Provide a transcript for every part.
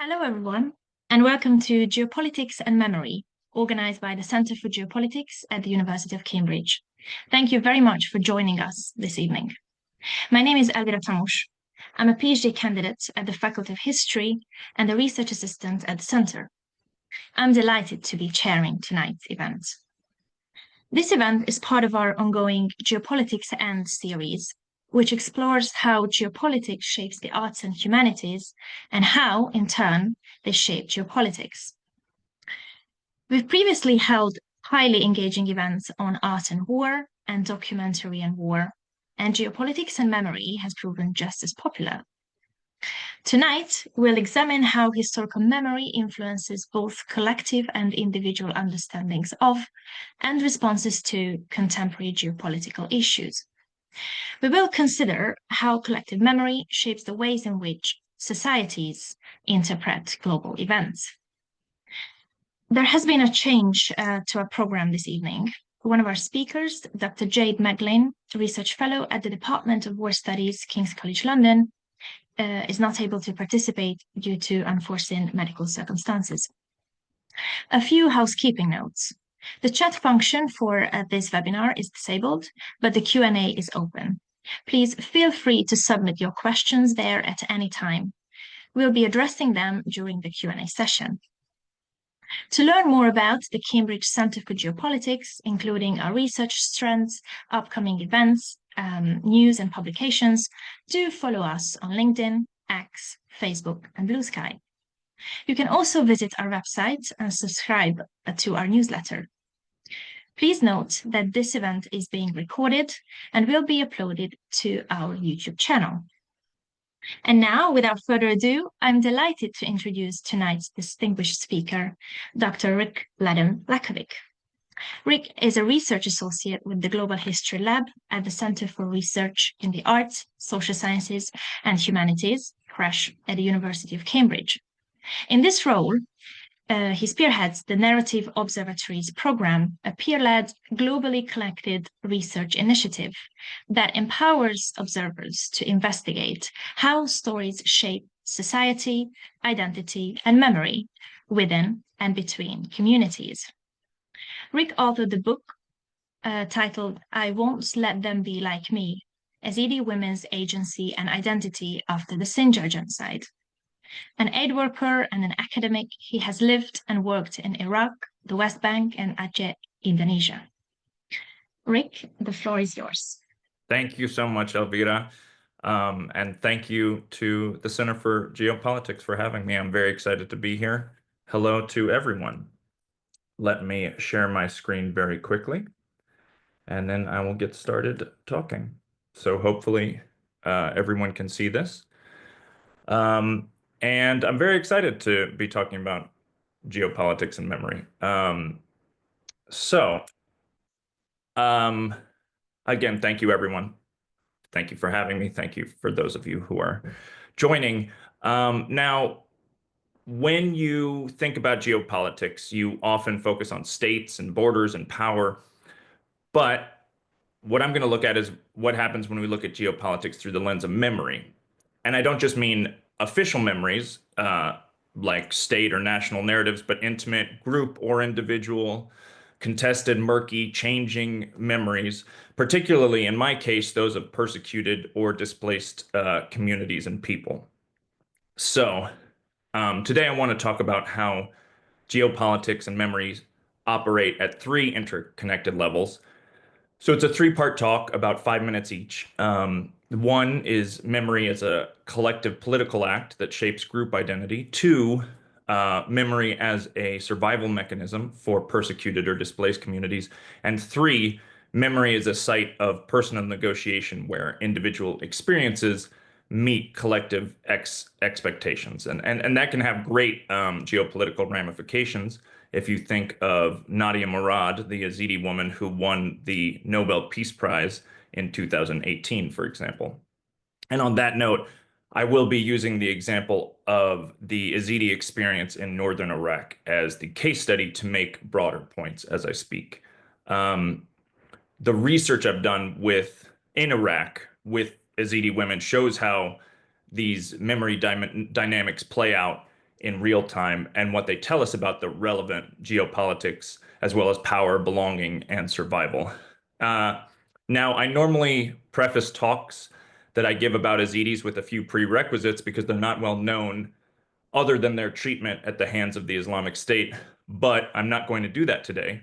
Hello, everyone, and welcome to Geopolitics and Memory, organized by the Center for Geopolitics at the University of Cambridge. Thank you very much for joining us this evening. My name is Elvira Tamus. I'm a PhD candidate at the Faculty of History and a research assistant at the Center. I'm delighted to be chairing tonight's event. This event is part of our ongoing Geopolitics and series, which explores how geopolitics shapes the arts and humanities and how, in turn, they shape geopolitics. We've previously held highly engaging events on art and war and documentary and war, and geopolitics and memory has proven just as popular. Tonight, we'll examine how historical memory influences both collective and individual understandings of and responses to contemporary geopolitical issues. We will consider how collective memory shapes the ways in which societies interpret global events. There has been a change to our program this evening. One of our speakers, Dr. Jade Meglin, a research fellow at the Department of War Studies, King's College London, is not able to participate due to unforeseen medical circumstances. A few housekeeping notes. The chat function for this webinar is disabled, but the Q&A is open. Please feel free to submit your questions there at any time. We'll be addressing them during the Q&A session. To learn more about the Cambridge Center for Geopolitics, including our research strands, upcoming events, news and publications, do follow us on LinkedIn, X, Facebook, and Blue Sky. You can also visit our website and subscribe to our newsletter. Please note that this event is being recorded and will be uploaded to our YouTube channel. And now, without further ado, I'm delighted to introduce tonight's distinguished speaker, Dr. Rick Lakovic. Rick is a research associate with the Global History Lab at the Center for Research in the Arts, Social Sciences, and Humanities, CRESH, at the University of Cambridge. In this role, he spearheads the Narrative Observatories program, a peer-led, globally collected research initiative that empowers observers to investigate how stories shape society, identity, and memory within and between communities. Rick authored the book titled I Won't Let Them Be Like Me, Yazidi Women's Agency and Identity After the Sinjar Genocide. An aid worker and an academic, he has lived and worked in Iraq, the West Bank, and Aceh, Indonesia. Rick, the floor is yours. Thank you so much, Elvira. And thank you to the Center for Geopolitics for having me. I'm very excited to be here. Hello to everyone. Let me share my screen very quickly, and then I will get started talking. So hopefully everyone can see this. And I'm very excited to be talking about geopolitics and memory. Again, thank you, everyone. Thank you for having me. Thank you for those of you who are joining. Now, when you think about geopolitics, you often focus on states and borders and power. But what I'm going to look at is what happens when we look at geopolitics through the lens of memory. And I don't just mean official memories, like state or national narratives, but intimate, group or individual, contested, murky, changing memories, particularly in my case, those of persecuted or displaced communities and people. So today I want to talk about how geopolitics and memories operate at three interconnected levels. So it's a three-part talk, about 5 minutes each. One is memory as a collective political act that shapes group identity. Two, memory as a survival mechanism for persecuted or displaced communities. And three, memory as a site of personal negotiation where individual experiences meet collective expectations. And that can have great geopolitical ramifications. If you think of Nadia Murad, the Yazidi woman who won the Nobel Peace Prize in 2018, for example. And on that note, I will be using the example of the Yazidi experience in northern Iraq as the case study to make broader points as I speak. The research I've done in Iraq with Yazidi women shows how these memory dynamics play out in real time and what they tell us about the relevant geopolitics, as well as power, belonging, and survival. Now, I normally preface talks that I give about Yazidis with a few prerequisites because they're not well known other than their treatment at the hands of the Islamic State. But I'm not going to do that today.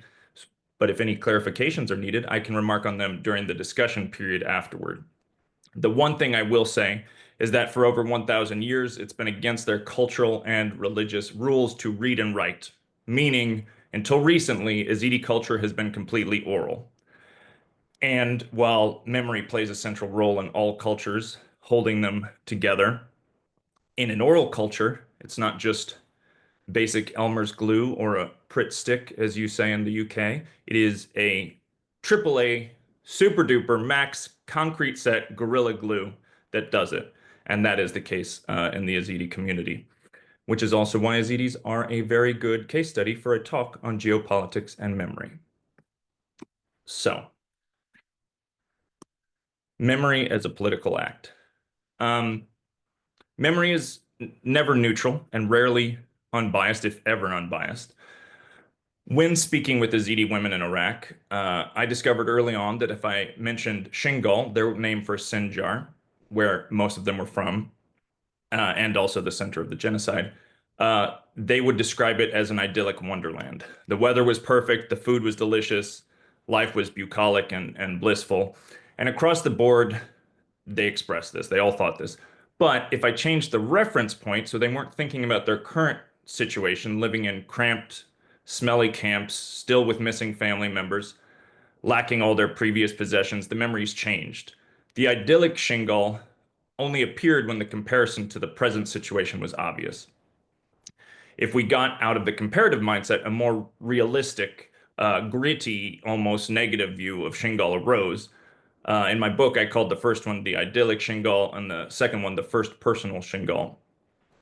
But if any clarifications are needed, I can remark on them during the discussion period afterward. The one thing I will say is that for over 1,000 years, it's been against their cultural and religious rules to read and write, meaning until recently, Yazidi culture has been completely oral. And while memory plays a central role in all cultures, holding them together, in an oral culture, it's not just basic Elmer's glue or a Pritt stick, as you say in the UK. It is a AAA, super duper max concrete set Gorilla Glue that does it. And that is the case in the Yazidi community, which is also why Yazidis are a very good case study for a talk on geopolitics and memory. So, memory as a political act. Memory is never neutral and rarely unbiased, if ever unbiased. When speaking with Yazidi women in Iraq, I discovered early on that if I mentioned Shingal, their name for Sinjar, where most of them were from, and also the center of the genocide, they would describe it as an idyllic wonderland. The weather was perfect, the food was delicious, life was bucolic and blissful. And across the board, they expressed this. They all thought this. But if I changed the reference point, so they weren't thinking about their current situation, living in cramped, smelly camps, still with missing family members, lacking all their previous possessions, the memories changed. The idyllic Shingal only appeared when the comparison to the present situation was obvious. If we got out of the comparative mindset, a more realistic, gritty, almost negative view of Shingal arose. In my book, I called the first one the idyllic Shingal and the second one the first personal Shingal.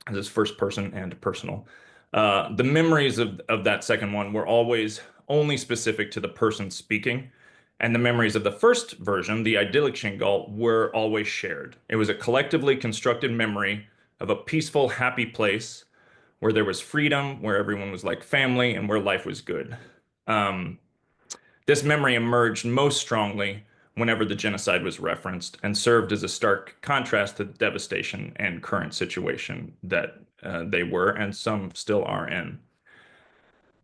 This is first person and personal. The memories of that second one were always only specific to the person speaking. And the memories of the first version, the idyllic Shingal, were always shared. It was a collectively constructed memory of a peaceful, happy place where there was freedom, where everyone was like family, and where life was good. This memory emerged most strongly whenever the genocide was referenced and served as a stark contrast to the devastation and current situation that they were and some still are in.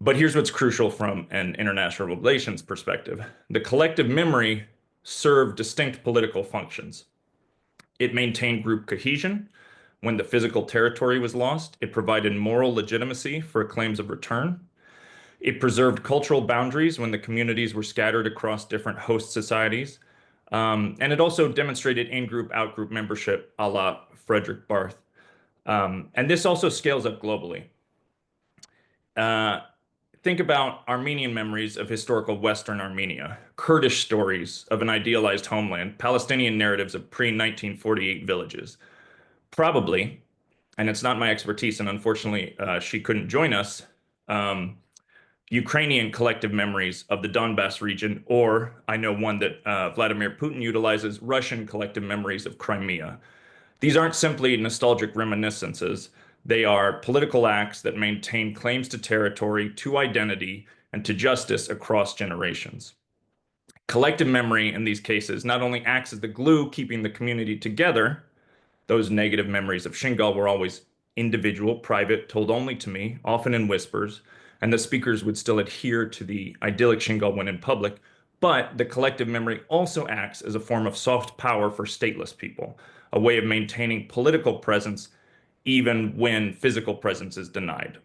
But here's what's crucial from an international relations perspective. The collective memory served distinct political functions. It maintained group cohesion when the physical territory was lost. It provided moral legitimacy for claims of return. It preserved cultural boundaries when the communities were scattered across different host societies. And it also demonstrated in-group, out-group membership a la Frederick Barth. And this also scales up globally. Think about Armenian memories of historical Western Armenia, Kurdish stories of an idealized homeland, Palestinian narratives of pre-1948 villages. Probably, and it's not my expertise, and unfortunately she couldn't join us, Ukrainian collective memories of the Donbass region, or I know one that Vladimir Putin utilizes, Russian collective memories of Crimea. These aren't simply nostalgic reminiscences. They are political acts that maintain claims to territory, to identity, and to justice across generations. Collective memory in these cases not only acts as the glue keeping the community together. Those negative memories of Shingal were always individual, private, told only to me, often in whispers, and the speakers would still adhere to the idyllic Shingal when in public. But the collective memory also acts as a form of soft power for stateless people, a way of maintaining political presence even when physical presence is denied.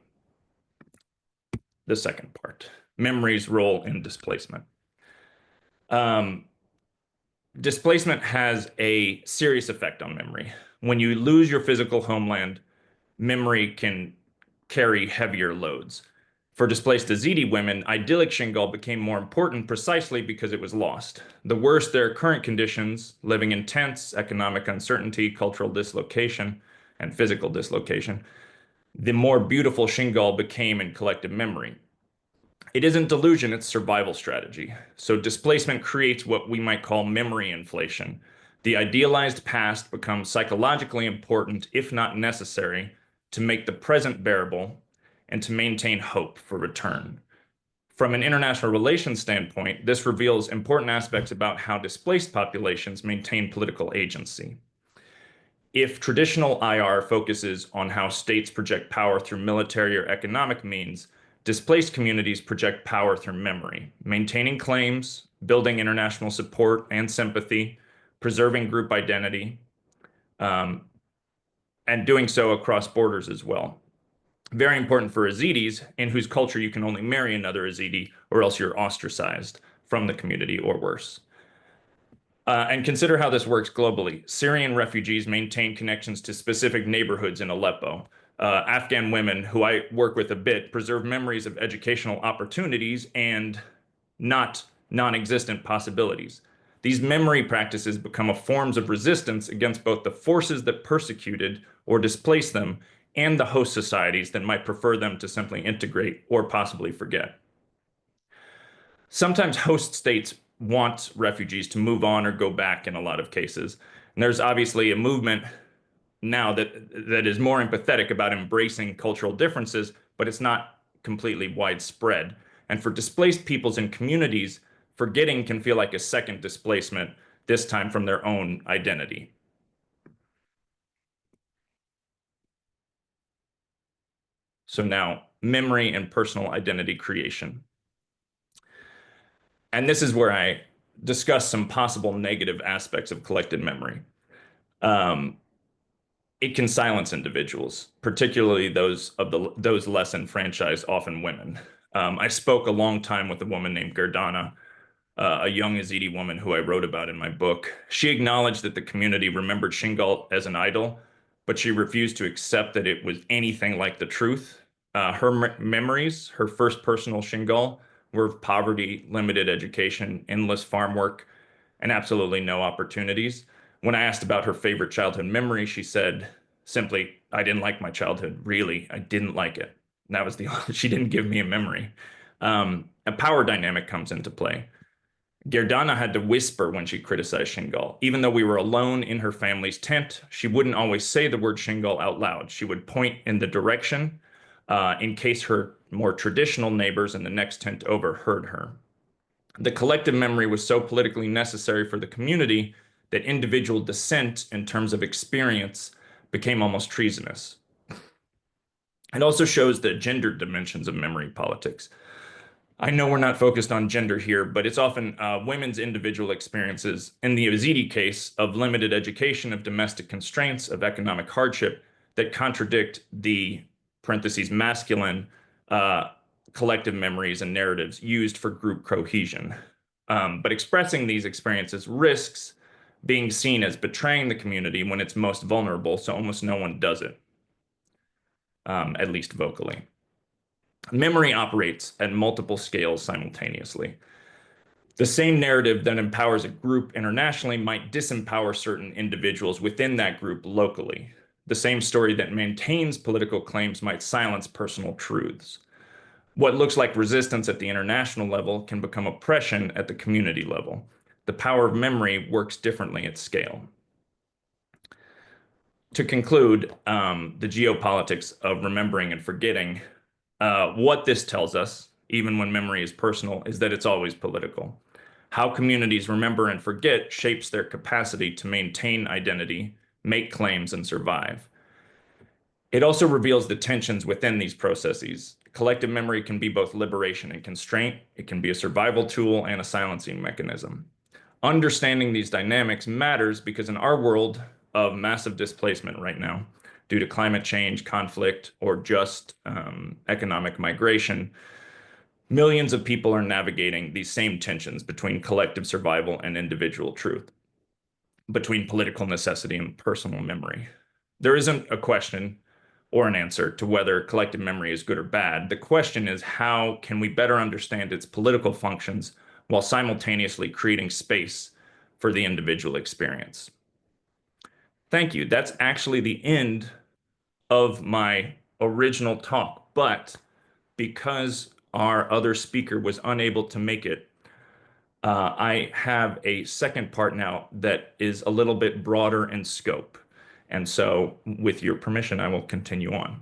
The second part, memory's role in displacement. Displacement has a serious effect on memory. When you lose your physical homeland, memory can carry heavier loads. For displaced Yazidi women, idyllic Shingal became more important precisely because it was lost. The worse their current conditions, living in tents, economic uncertainty, cultural dislocation, and physical dislocation, the more beautiful Shingal became in collective memory. It isn't delusion, it's survival strategy. So displacement creates what we might call memory inflation. The idealized past becomes psychologically important, if not necessary, to make the present bearable, and to maintain hope for return. From an international relations standpoint, this reveals important aspects about how displaced populations maintain political agency. If traditional IR focuses on how states project power through military or economic means, displaced communities project power through memory, maintaining claims, building international support and sympathy, preserving group identity, and doing so across borders as well. Very important for Yazidis, in whose culture you can only marry another Yazidi or else you're ostracized from the community or worse. And consider how this works globally. Syrian refugees maintain connections to specific neighborhoods in Aleppo. Afghan women, who I work with a bit, preserve memories of educational opportunities and not non-existent possibilities. These memory practices become forms of resistance against both the forces that persecuted or displaced them and the host societies that might prefer them to simply integrate or possibly forget. Sometimes host states want refugees to move on or go back in a lot of cases. And there's obviously a movement now that is more empathetic about embracing cultural differences, but it's not completely widespread. And for displaced peoples and communities, forgetting can feel like a second displacement, this time from their own identity. So now, memory and personal identity creation. And this is where I discuss some possible negative aspects of collected memory. It can silence individuals, particularly those less enfranchised, often women. I spoke a long time with a woman named Gerdana, a young Yazidi woman who I wrote about in my book. She acknowledged that the community remembered Shingal as an idol, but she refused to accept that it was anything like the truth. Her memories, her first personal Shingal, were of poverty, limited education, endless farm work, and absolutely no opportunities. When I asked about her favorite childhood memory, she said simply, "I didn't like my childhood. Really, I didn't like it." And that was she didn't give me a memory. A power dynamic comes into play. Gerdana had to whisper when she criticized Shingal. Even though we were alone in her family's tent, she wouldn't always say the word Shingal out loud. She would point in the direction in case her more traditional neighbors in the next tent overheard her. The collective memory was so politically necessary for the community that individual dissent in terms of experience became almost treasonous. It also shows the gendered dimensions of memory politics. I know we're not focused on gender here, but it's often women's individual experiences, in the Yazidi case, of limited education, of domestic constraints, of economic hardship, that contradict the parentheses masculine collective memories and narratives used for group cohesion. But expressing these experiences risks being seen as betraying the community when it's most vulnerable, so almost no one does it, at least vocally. Memory operates at multiple scales simultaneously. The same narrative that empowers a group internationally might disempower certain individuals within that group locally. The same story that maintains political claims might silence personal truths. What looks like resistance at the international level can become oppression at the community level. The power of memory works differently at scale. To conclude, the geopolitics of remembering and forgetting, what this tells us, even when memory is personal, is that it's always political. How communities remember and forget shapes their capacity to maintain identity, make claims, and survive. It also reveals the tensions within these processes. Collective memory can be both liberation and constraint. It can be a survival tool and a silencing mechanism. Understanding these dynamics matters because in our world of massive displacement right now, due to climate change, conflict, or just economic migration, millions of people are navigating these same tensions between collective survival and individual truth, between political necessity and personal memory. There isn't a question or an answer to whether collective memory is good or bad. The question is, how can we better understand its political functions while simultaneously creating space for the individual experience? Thank you. That's actually the end of my original talk, but because our other speaker was unable to make it, I have a second part now that is a little bit broader in scope. And so, with your permission, I will continue on.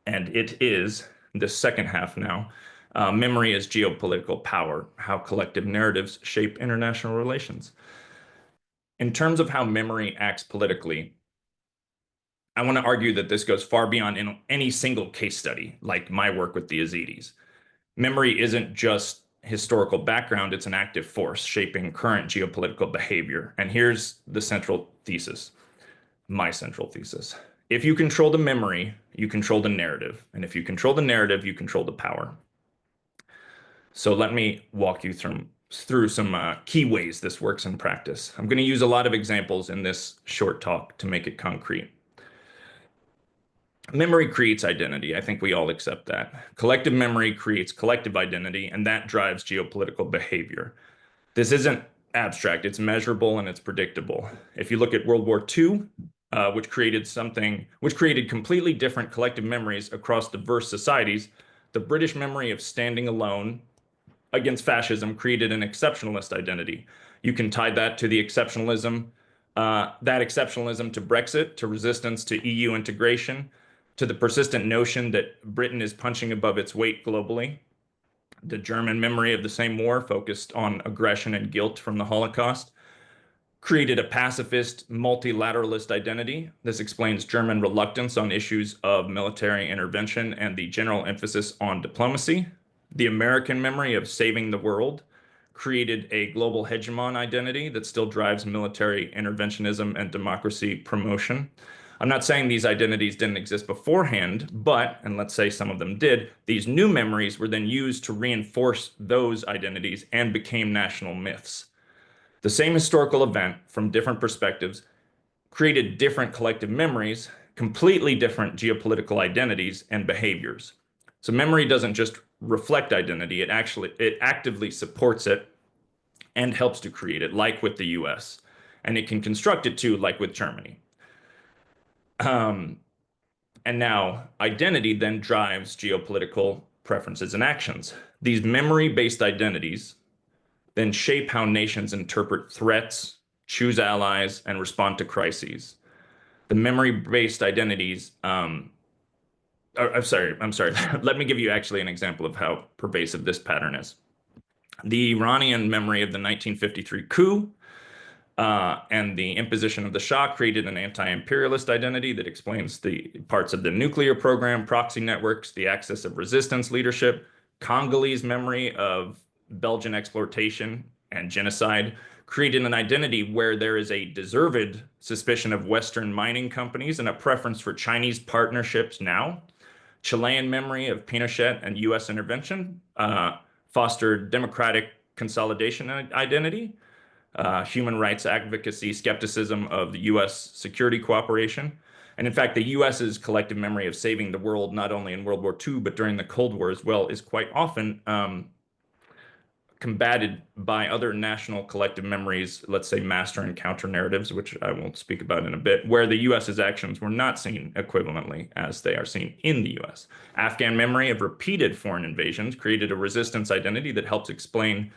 And it is the second half now. Memory as geopolitical power, how collective narratives shape international relations. In terms of how memory acts politically, I want to argue that this goes far beyond any single case study, like my work with the Yazidis. Memory isn't just historical background, it's an active force shaping current geopolitical behavior. And here's the central thesis, my central thesis. If you control the memory, you control the narrative. And if you control the narrative, you control the power. So let me walk you through some key ways this works in practice. I'm going to use a lot of examples in this short talk to make it concrete. Memory creates identity. I think we all accept that. Collective memory creates collective identity, and that drives geopolitical behavior. This isn't abstract, it's measurable and it's predictable. If you look at World War II, which created completely different collective memories across diverse societies, the British memory of standing alone against fascism created an exceptionalist identity. You can tie that to the exceptionalism, to Brexit, to resistance to EU integration, to the persistent notion that Britain is punching above its weight globally. The German memory of the same war, focused on aggression and guilt from the Holocaust, created a pacifist, multilateralist identity. This explains German reluctance on issues of military intervention and the general emphasis on diplomacy. The American memory of saving the world created a global hegemon identity that still drives military interventionism and democracy promotion. I'm not saying these identities didn't exist beforehand, but, and let's say some of them did, these new memories were then used to reinforce those identities and became national myths. The same historical event from different perspectives created different collective memories, completely different geopolitical identities and behaviors. So memory doesn't just reflect identity, it actively supports it and helps to create it, like with the US. And it can construct it too, like with Germany. And now identity then drives geopolitical preferences and actions. These memory-based identities then shape how nations interpret threats, choose allies, and respond to crises. The memory-based identities, I'm sorry. Let me give you actually an example of how pervasive this pattern is. The Iranian memory of the 1953 coup and the imposition of the Shah created an anti-imperialist identity that explains the parts of the nuclear program, proxy networks, the axis of resistance leadership. Congolese memory of Belgian exploitation and genocide created an identity where there is a deserved suspicion of Western mining companies and a preference for Chinese partnerships now. Chilean memory of Pinochet and US intervention fostered democratic consolidation identity. Human rights advocacy, skepticism of the US security cooperation. And in fact, the US's collective memory of saving the world, not only in World War II, but during the Cold War as well, is quite often combated by other national collective memories, let's say master and counter narratives, which I won't speak about in a bit, where the US's actions were not seen equivalently as they are seen in the US. Afghan memory of repeated foreign invasions created a resistance identity that helps explain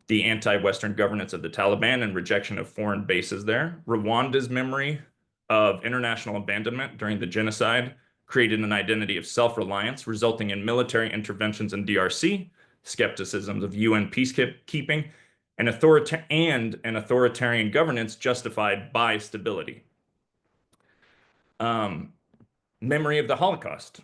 the anti-Western governance of the Taliban and rejection of foreign bases there. Rwanda's memory of international abandonment during the genocide created an identity of self-reliance, resulting in military interventions in DRC, skepticisms of UN peacekeeping, and an authoritarian governance justified by stability. Memory of the Holocaust.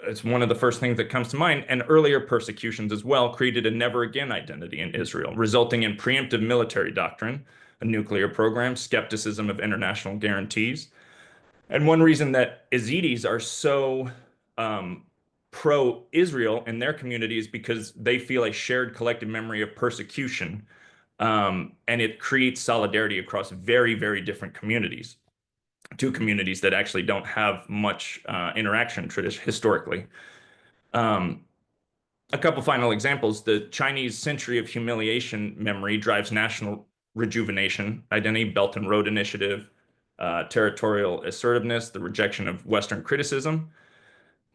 It's one of the first things that comes to mind, and earlier persecutions as well created a never again identity in Israel, resulting in preemptive military doctrine, a nuclear program, skepticism of international guarantees. And one reason that Yazidis are so pro-Israel in their community is because they feel a shared collective memory of persecution, and it creates solidarity across very, very different communities. Two communities that actually don't have much interaction historically. A couple final examples. The Chinese century of humiliation memory drives national rejuvenation, identity, Belt and Road Initiative, territorial assertiveness, the rejection of Western criticism.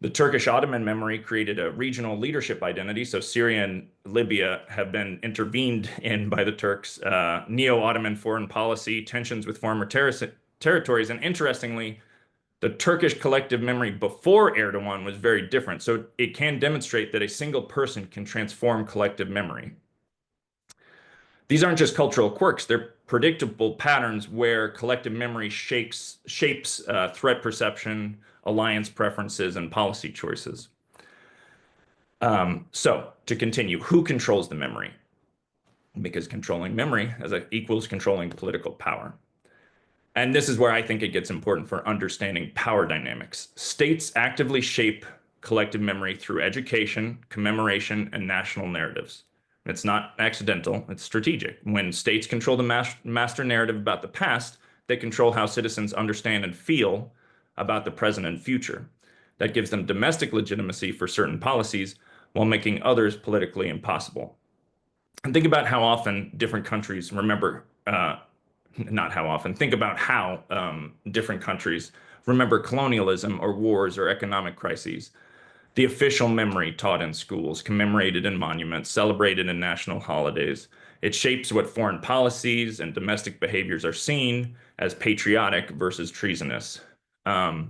The Turkish Ottoman memory created a regional leadership identity. So Syria and Libya have been intervened in by the Turks. Neo-Ottoman foreign policy, tensions with former territories. And interestingly, the Turkish collective memory before Erdogan was very different. So it can demonstrate that a single person can transform collective memory. These aren't just cultural quirks, they're predictable patterns where collective memory shapes threat perception, alliance preferences, and policy choices. So to continue, who controls the memory? Because controlling memory equals controlling political power. And this is where I think it gets important for understanding power dynamics. States actively shape collective memory through education, commemoration, and national narratives. It's not accidental, it's strategic. When states control the master narrative about the past, they control how citizens understand and feel about the present and future. That gives them domestic legitimacy for certain policies while making others politically impossible. And think about how often different countries remember, not how often, think about how different countries remember colonialism or wars or economic crises. The official memory taught in schools, commemorated in monuments, celebrated in national holidays. It shapes what foreign policies and domestic behaviors are seen as patriotic versus treasonous. I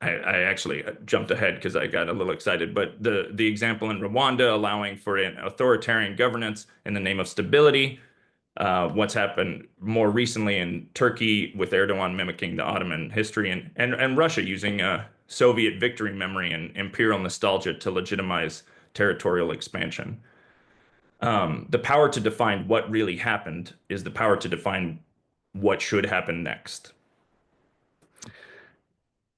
actually jumped ahead because I got a little excited, but the example in Rwanda allowing for an authoritarian governance in the name of stability, what's happened more recently in Turkey with Erdogan mimicking the Ottoman history, and Russia using Soviet victory memory and imperial nostalgia to legitimize territorial expansion. The power to define what really happened is the power to define what should happen next.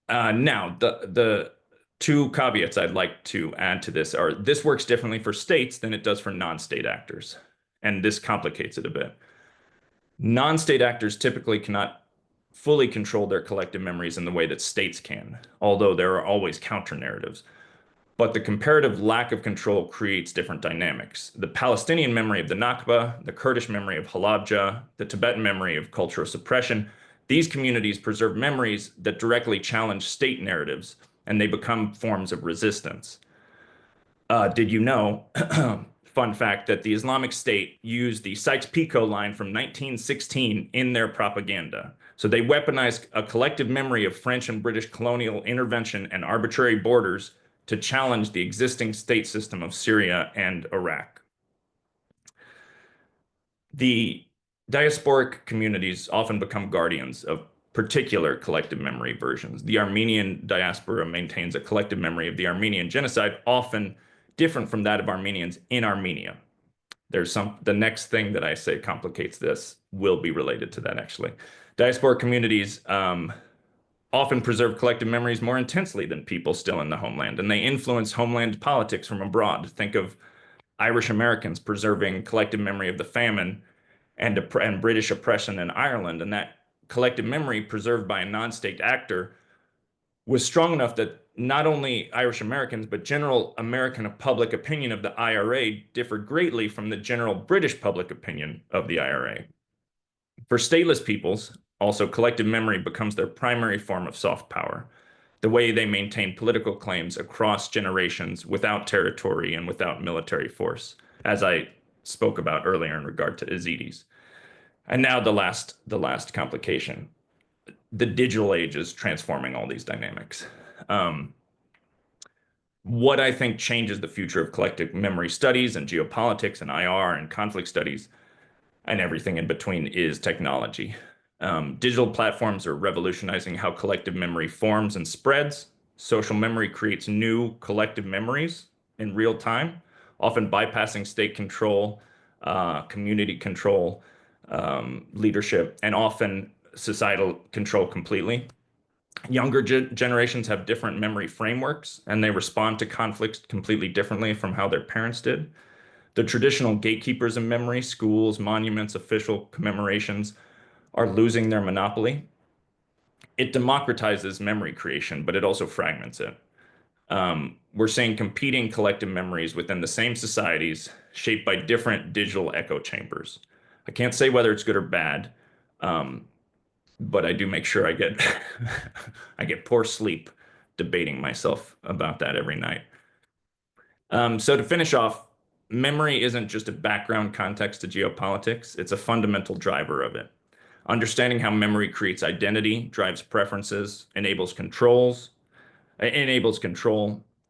Now, the two caveats I'd like to add to this are this works differently for states than it does for non-state actors, and this complicates it a bit. Non-state actors typically cannot fully control their collective memories in the way that states can, although there are always counter-narratives. But the comparative lack of control creates different dynamics. The Palestinian memory of the Nakba, the Kurdish memory of Halabja, the Tibetan memory of cultural suppression, these communities preserve memories that directly challenge state narratives, and they become forms of resistance. Did you know, fun fact, that the Islamic State used the Sykes-Picot line from 1916 in their propaganda? So they weaponized a collective memory of French and British colonial intervention and arbitrary borders to challenge the existing state system of Syria and Iraq. The diasporic communities often become guardians of particular collective memory versions. The Armenian diaspora maintains a collective memory of the Armenian genocide, often different from that of Armenians in Armenia. The next thing that I say complicates this will be related to that, actually. Diasporic communities often preserve collective memories more intensely than people still in the homeland, and they influence homeland politics from abroad. Think of Irish Americans preserving collective memory of the famine and British oppression in Ireland, and that collective memory preserved by a non-state actor was strong enough that not only Irish Americans, but general American public opinion of the IRA differed greatly from the general British public opinion of the IRA. For stateless peoples, also, collective memory becomes their primary form of soft power, the way they maintain political claims across generations without territory and without military force, as I spoke about earlier in regard to Yazidis. And now the last complication. The digital age is transforming all these dynamics. What I think changes the future of collective memory studies and geopolitics and IR and conflict studies and everything in between is technology. Digital platforms are revolutionizing how collective memory forms and spreads. Social memory creates new collective memories in real time, often bypassing state control, community control, leadership, and often societal control completely. Younger generations have different memory frameworks, and they respond to conflicts completely differently from how their parents did. The traditional gatekeepers of memory, schools, monuments, official commemorations, are losing their monopoly. It democratizes memory creation, but it also fragments it. We're seeing competing collective memories within the same societies shaped by different digital echo chambers. I can't say whether it's good or bad, but I do make sure I get I get poor sleep debating myself about that every night. So to finish off, memory isn't just a background context to geopolitics, it's a fundamental driver of it. Understanding how memory creates identity, drives preferences, enables control,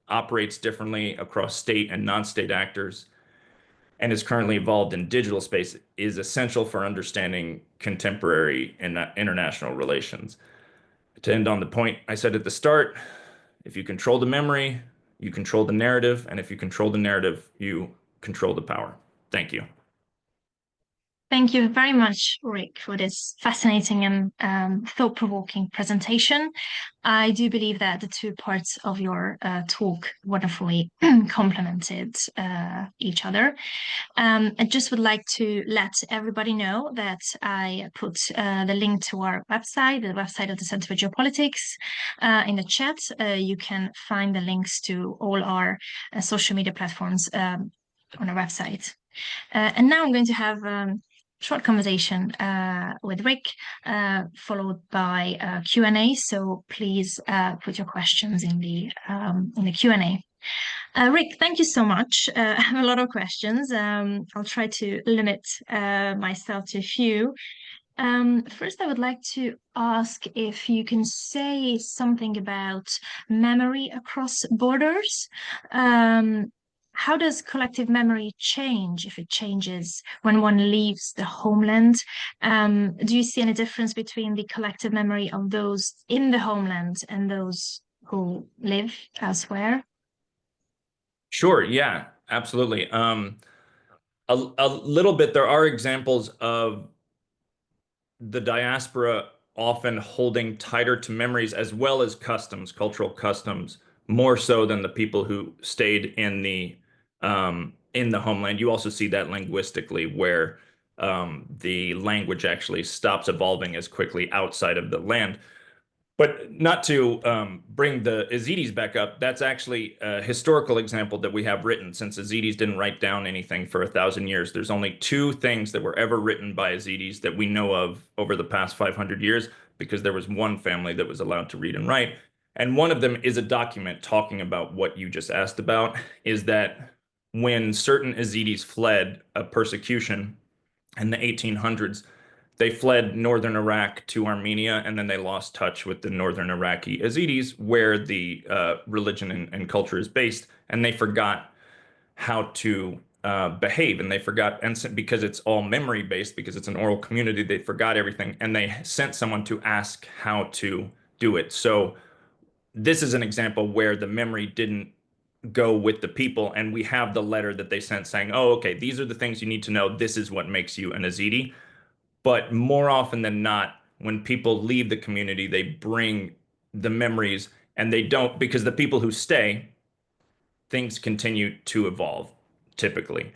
operates differently across state and non-state actors, and is currently involved in digital space is essential for understanding contemporary and international relations. To end on the point I said at the start, if you control the memory, you control the narrative, and if you control the narrative, you control the power. Thank you. Thank you very much, Rick, for this fascinating and thought-provoking presentation. I do believe that the two parts of your talk wonderfully complemented each other. I just would like to let everybody know that I put the link to our website, the website of the Center for Geopolitics, in the chat. You can find the links to all our social media platforms on our website. And now I'm going to have short conversation with Rick, followed by Q&A. So please put your questions in the Q&A. Rick, thank you so much. I have a lot of questions. I'll try to limit myself to a few. First, I would like to ask if you can say something about memory across borders. How does collective memory change if it changes when one leaves the homeland? Do you see any difference between the collective memory of those in the homeland and those who live elsewhere? Sure, yeah, absolutely. A little bit, there are examples of the diaspora often holding tighter to memories as well as customs, cultural customs, more so than the people who stayed in the homeland. You also see that linguistically, where the language actually stops evolving as quickly outside of the land. But not to bring the Yazidis back up, that's actually a historical example that we have written. Since Yazidis didn't write down anything for 1,000 years, there's only two things that were ever written by Yazidis that we know of over the past 500 years, because there was one family that was allowed to read and write. And one of them is a document talking about what you just asked about, is that when certain Yazidis fled a persecution in the 1800s, they fled northern Iraq to Armenia, and then they lost touch with the northern Iraqi Yazidis, where the religion and culture is based, and they forgot how to behave, and they forgot, and because it's all memory based, because it's an oral community, they forgot everything, and they sent someone to ask how to do it. So this is an example where the memory didn't go with the people, and we have the letter that they sent saying, oh, okay, these are the things you need to know. This is what makes you an Yazidi. But more often than not, when people leave the community, they bring the memories, and they don't, because the people who stay, things continue to evolve, typically,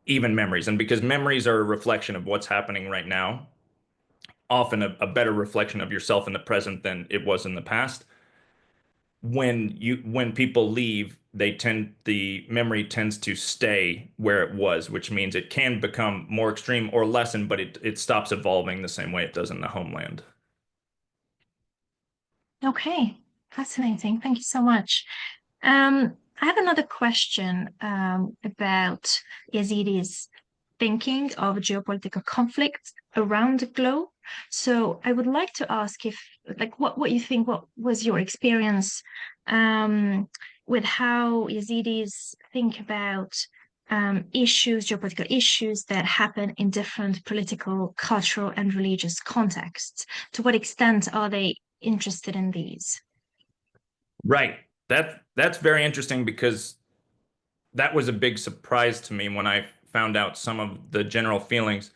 even memories. And because memories are a reflection of what's happening right now, often a better reflection of yourself in the present than it was in the past. When people leave, the memory tends to stay where it was, which means it can become more extreme or lessen, but it stops evolving the same way it does in the homeland. Okay, fascinating. Thank you so much. I have another question about Yazidis' thinking of geopolitical conflict around the globe. So I would like to ask if, like, what you think, what was your experience with how Yazidis think about geopolitical issues that happen in different political, cultural, and religious contexts? To what extent are they interested in these? Right. That's very interesting, because that was a big surprise to me when I found out some of the general feelings.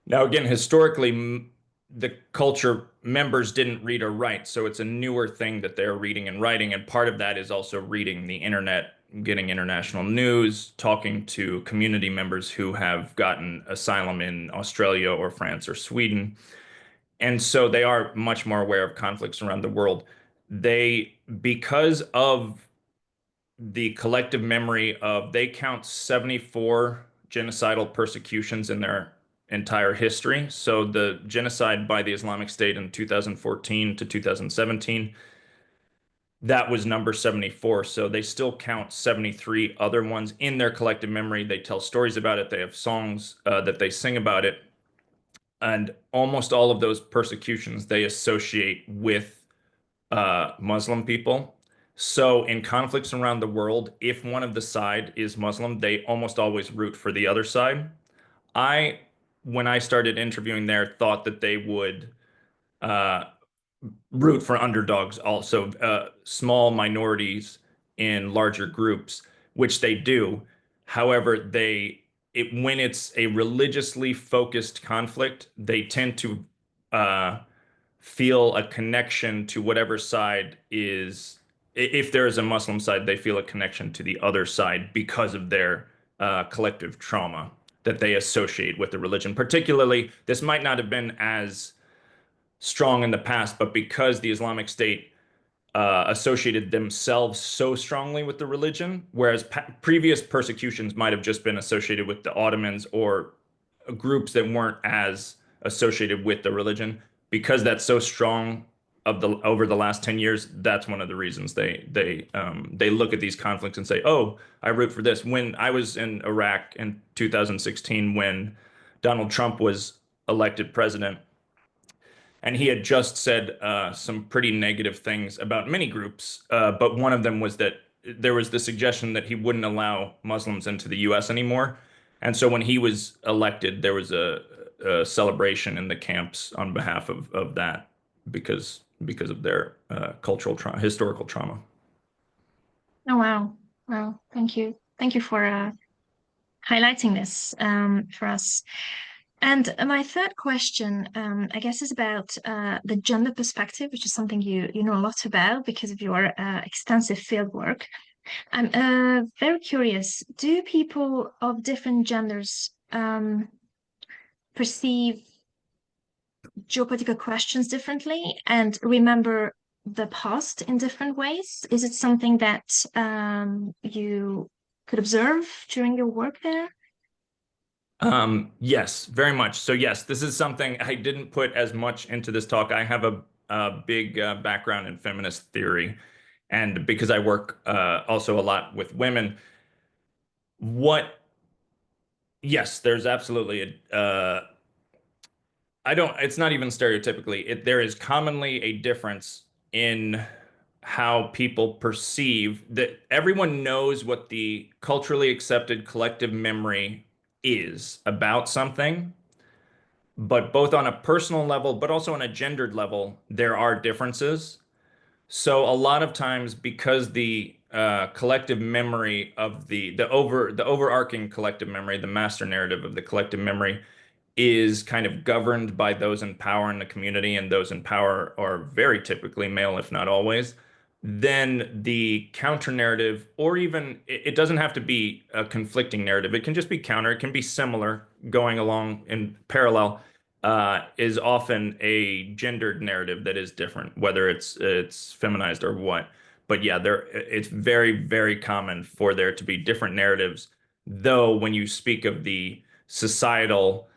Now, again, historically, the culture members didn't read or write, so it's a newer thing that they're reading and writing, and part of that is also reading the internet, getting international news, talking to community members who have gotten asylum in Australia or France or Sweden. And so they are much more aware of conflicts around the world. Because of the collective memory of, they count 74 genocidal persecutions in their entire history. So the genocide by the Islamic State in 2014 to 2017, that was number 74. So they still count 73 other ones in their collective memory. They tell stories about it. They have songs that they sing about it. and almost all of those persecutions they associate with Muslim people. So in conflicts around the world, if one of the side is Muslim, they almost always root for the other side. I, when I started interviewing there, thought that they would uh, root for underdogs also, small minorities in larger groups, which they do. However, when it's a religiously focused conflict, they tend to uh, feel a connection to whatever side is. If there is a Muslim side, they feel a connection to the other side because of their collective trauma that they associate with the religion. Particularly, this might not have been as strong in the past, but because the Islamic State associated themselves so strongly with the religion, whereas previous persecutions might have just been associated with the Ottomans or groups that weren't as associated with the religion. Because that's so strong over the last 10 years, that's one of the reasons they look at these conflicts and say, "Oh, I root for this." When I was in Iraq in 2016, when Donald Trump was elected president, and he had just said some pretty negative things about many groups, but one of them was that there was the suggestion that he wouldn't allow Muslims into the U.S. anymore. And so when he was elected, there was a celebration in the camps on behalf of that because of their cultural trauma, historical trauma. Oh, wow. Wow. Thank you for highlighting this for us. And my third question, I guess, is about the gender perspective, which is something you know a lot about because of your extensive field work. I'm very curious. Do people of different genders perceive geopolitical questions differently and remember the past in different ways? Is it something that you could observe during your work there? Yes, very much. So yes, this is something I didn't put as much into this talk. I have a big background in feminist theory, and because I work also a lot with women, what yes, there's absolutely I don't, it's not even stereotypically, there is commonly a difference in how people perceive that everyone knows what the culturally accepted collective memory is about something, but both on a personal level, but also on a gendered level, there are differences. So a lot of times, because the collective memory of the overarching collective memory, the master narrative of the collective memory is kind of governed by those in power in the community, and those in power are very typically male, if not always, then the counter narrative, or even it doesn't have to be a conflicting narrative. It can just be counter. It can be similar, going along in parallel, is often a gendered narrative that is different, whether it's feminized or what. But yeah, it's very, very common for there to be different narratives. Though when you speak of the societal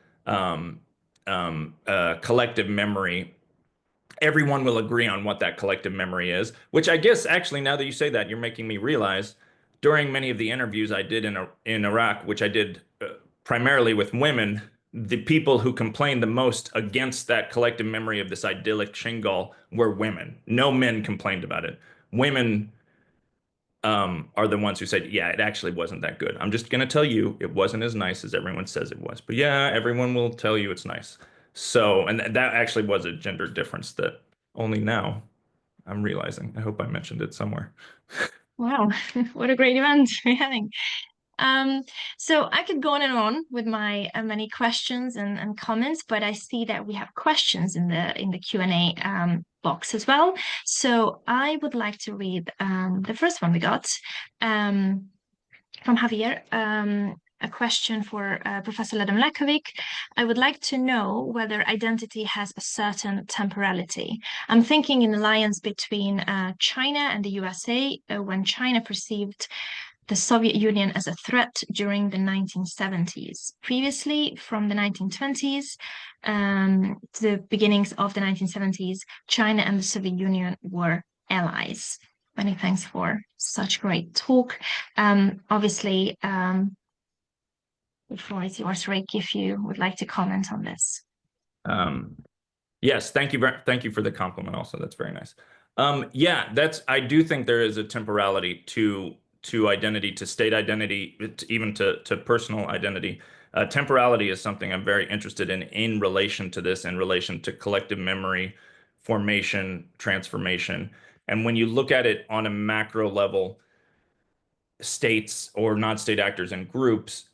collective memory, everyone will agree on what that collective memory is, which I guess actually, now that you say that, you're making me realize during many of the interviews I did in Iraq, which I did primarily with women, the people who complained the most against that collective memory of this idyllic Shingal were women. No men complained about it. Women are the ones who said, yeah, it actually wasn't that good. I'm just going to tell you, it wasn't as nice as everyone says it was. But yeah, everyone will tell you it's nice. So, and that actually was a gender difference that only now I'm realizing. I hope I mentioned it somewhere. Wow, what a great event we're having. Um, so I could go on and on with my many questions and comments, but I see that we have questions in the Q&A box as well. So I would like to read the first one we got from Javier. A question for Professor Ledem Lekovic. I would like to know whether identity has a certain temporality. I'm thinking in alliance between China and the USA, when China perceived the Soviet Union as a threat during the 1970s. Previously, from the 1920s to the beginnings of the 1970s, China and the Soviet Union were allies. Many thanks for such great talk. Obviously, the floor is yours, Rick, if you would like to comment on this. Yes, thank you for the compliment also. That's very nice. Yeah, I do think there is a temporality to identity, to state identity, even to personal identity. Temporality is something I'm very interested in relation to this, in relation to collective memory, formation, transformation. And when you look at it on a macro level, states or non-state actors and groups,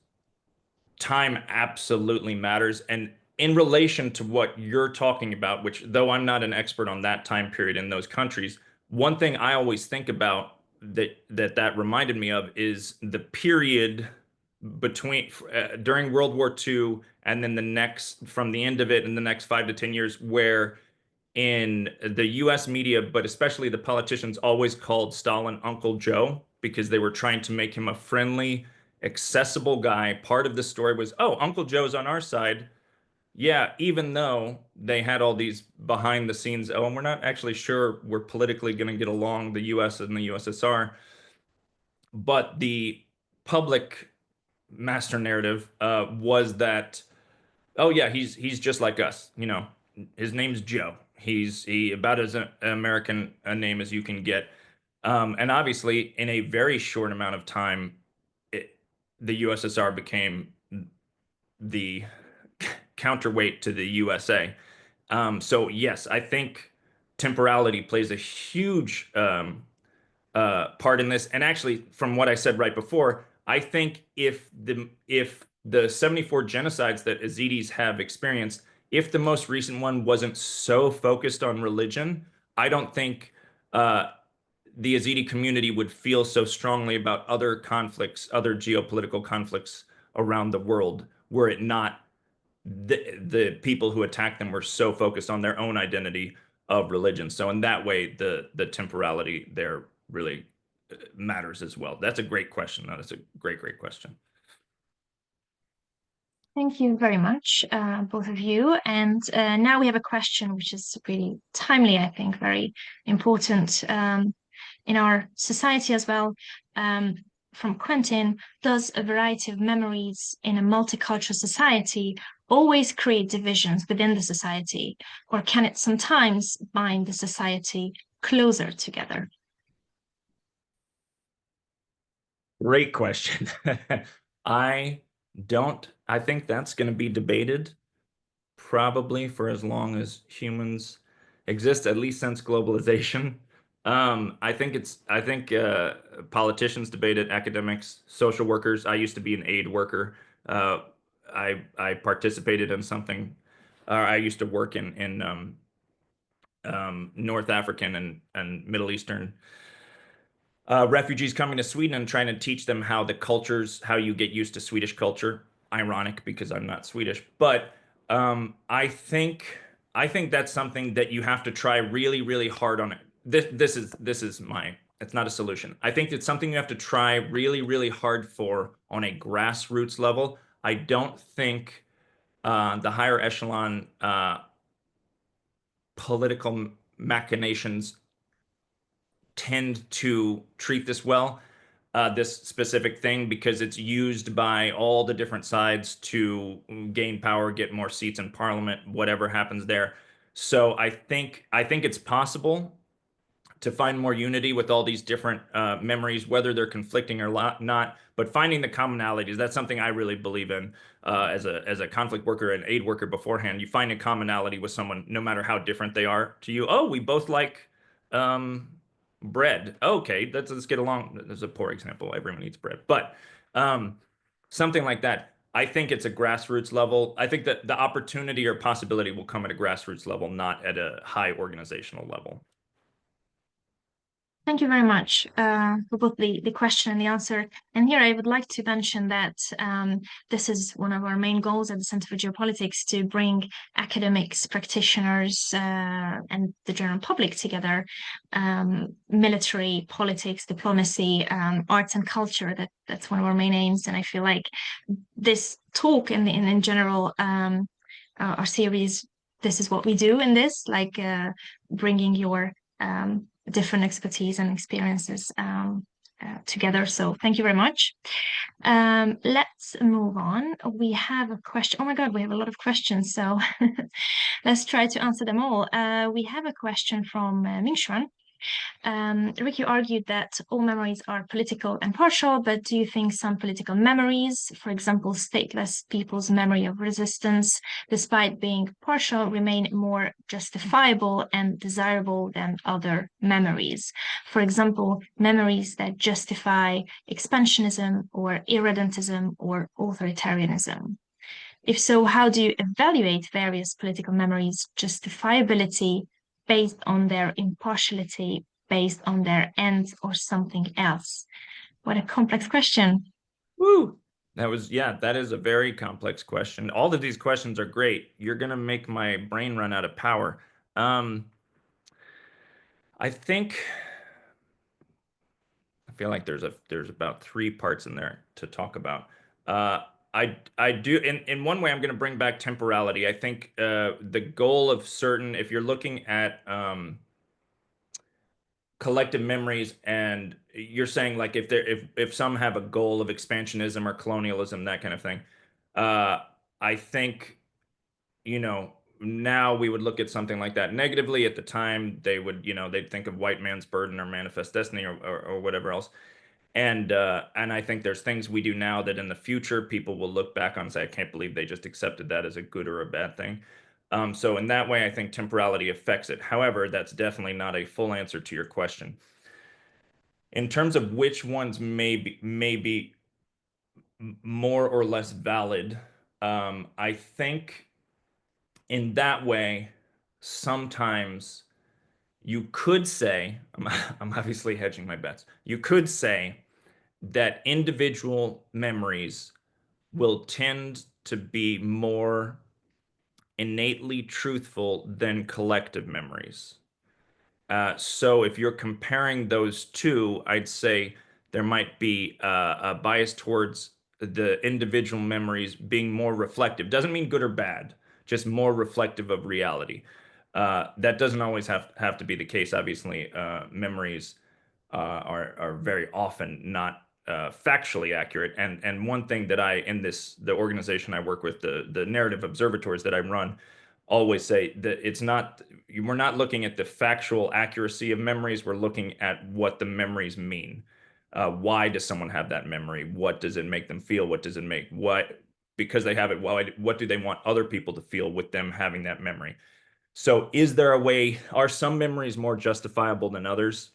time absolutely matters. And in relation to what you're talking about, which though I'm not an expert on that time period in those countries, one thing I always think about that reminded me of is the period between during World War II and then the next from the end of it in the next 5 to 10 years, where in the US media, but especially the politicians, always called Stalin Uncle Joe because they were trying to make him a friendly, accessible guy. Part of the story was, oh, Uncle Joe's on our side. Yeah, even though they had all these behind the scenes, oh, and we're not actually sure we're politically going to get along, the US and the USSR. But the public master narrative was that, oh yeah, he's just like us. His name's Joe. He about as American a name as you can get. And obviously, in a very short amount of time, the USSR became the counterweight to the USA. So yes, I think temporality plays a huge part in this. And actually, from what I said right before, I think if the 74 genocides that Yazidis have experienced, if the most recent one wasn't so focused on religion, I don't think the Yazidi community would feel so strongly about other conflicts, other geopolitical conflicts around the world, were it not the people who attacked them were so focused on their own identity of religion. So in that way, the temporality there really matters as well. That's a great question. That's a great question. Thank you very much, both of you. And now we have a question which is really timely, I think, very important in our society as well. From Quentin, does a variety of memories in a multicultural society always create divisions within the society, or can it sometimes bind the society closer together? Great question. I I think that's going to be debated probably for as long as humans exist, at least since globalization. I think politicians debate it, academics, social workers. I used to be an aid worker. Uh, I participated in something. I used to work in North African and Middle Eastern refugees coming to Sweden and trying to teach them how you get used to Swedish culture. Ironic because I'm not Swedish, but I think that's something that you have to try really, really hard on it. It's not a solution. I think it's something you have to try really, really hard for on a grassroots level. I don't think the higher echelon political machinations tend to treat this well, this specific thing, because it's used by all the different sides to gain power, get more seats in parliament, whatever happens there. So I think it's possible to find more unity with all these different memories, whether they're conflicting or not. But finding the commonalities, that's something I really believe in as a conflict worker and aid worker beforehand. You find a commonality with someone, no matter how different they are to you. Oh, we both like um, bread. Okay, let's get along. That's a poor example. Everyone eats bread, but um, something like that. I think it's a grassroots level. I think that the opportunity or possibility will come at a grassroots level, not at a high organizational level. Thank you very much for both the question and the answer. And here I would like to mention that this is one of our main goals at the Center for Geopolitics, to bring academics, practitioners, and the general public together, military, politics, diplomacy, arts and culture. That's one of our main aims. And I feel like this talk in general, our series, this is what we do in this, bringing your different expertise and experiences together. So thank you very much. Let's move on. We have a question. Oh my God, we have a lot of questions. So let's try to answer them all. We have a question from Mingshuan. Rick, you argued that all memories are political and partial, but do you think some political memories, for example, stateless people's memory of resistance, despite being partial, remain more justifiable and desirable than other memories? For example, memories that justify expansionism or irredentism or authoritarianism. If so, how do you evaluate various political memories' justifiability based on their impartiality, based on their ends, or something else? What a complex question. Woo! That is a very complex question. All of these questions are great. You're gonna make my brain run out of power. I think I feel like there's about three parts in there to talk about. I do in one way I'm going to bring back temporality. I think the goal of certain, if you're looking at collective memories, and you're saying like if some have a goal of expansionism or colonialism, that kind of thing, I think, you know, now we would look at something like that negatively. At the time, they would, they'd think of white man's burden or manifest destiny, or whatever else. And I think there's things we do now that in the future people will look back on and say, I can't believe they just accepted that as a good or a bad thing. So in that way, I think temporality affects it. However, that's definitely not a full answer to your question. In terms of which ones may be more or less valid, I think in that way, sometimes you could say, I'm obviously hedging my bets. You could say that individual memories will tend to be more innately truthful than collective memories. So if you're comparing those two, I'd say there might be a bias towards the individual memories being more reflective. Doesn't mean good or bad, just more reflective of reality. That doesn't always have to be the case. Obviously, memories are very often not factually accurate. And one thing that the organization I work with, the narrative observatories that I run, always say that we're not looking at the factual accuracy of memories. We're looking at what the memories mean. Why does someone have that memory? What does it make them feel? Because they have it, what do they want other people to feel with them having that memory? So are some memories more justifiable than others?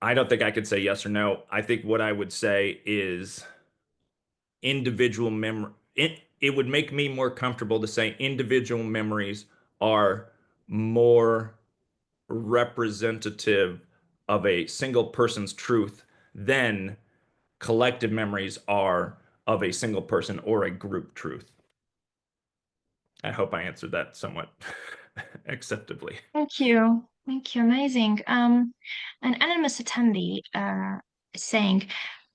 I don't think I could say yes or no. I think what I would say is individual memory. It would make me more comfortable to say individual memories are more representative of a single person's truth than collective memories are of a single person or a group truth. I hope I answered that somewhat acceptably. Thank you. Thank you. Amazing. An anonymous attendee is saying,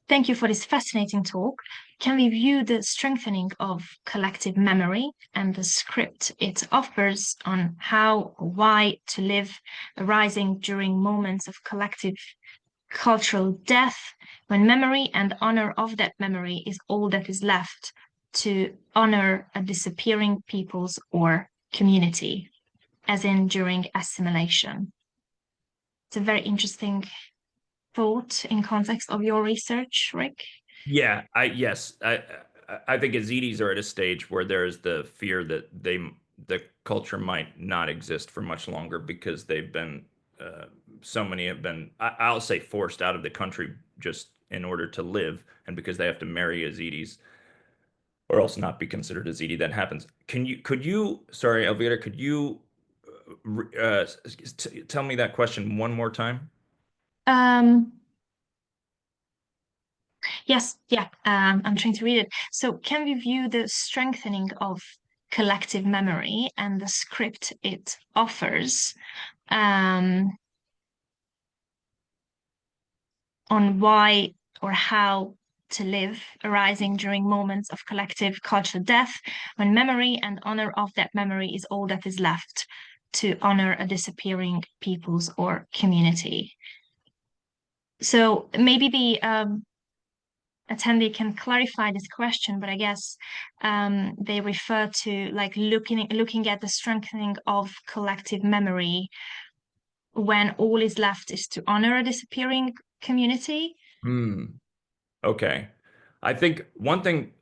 thank you for this fascinating talk. Can we view the strengthening of collective memory and the script it offers on how or why to live arising during moments of collective cultural death, when memory and honor of that memory is all that is left to honor a disappearing peoples or community, as in during assimilation? It's a very interesting thought in context of your research, Rick. Yeah, I think Yazidis are at a stage where there's the fear that the culture might not exist for much longer because they've been so many have been I'll say forced out of the country just in order to live, and because they have to marry Yazidis or else not be considered Yazidi. That happens. Sorry, Elvira, could you tell me that question one more time? Um, yes, yeah, I'm trying to read it. So, can we view the strengthening of collective memory and the script it offers on why or how to live arising during moments of collective cultural death, when memory and honor of that memory is all that is left to honor a disappearing peoples or community? So maybe the attendee can clarify this question, but I guess they refer to like looking at the strengthening of collective memory when all is left is to honor a disappearing community. Hmm. Okay. I think one thing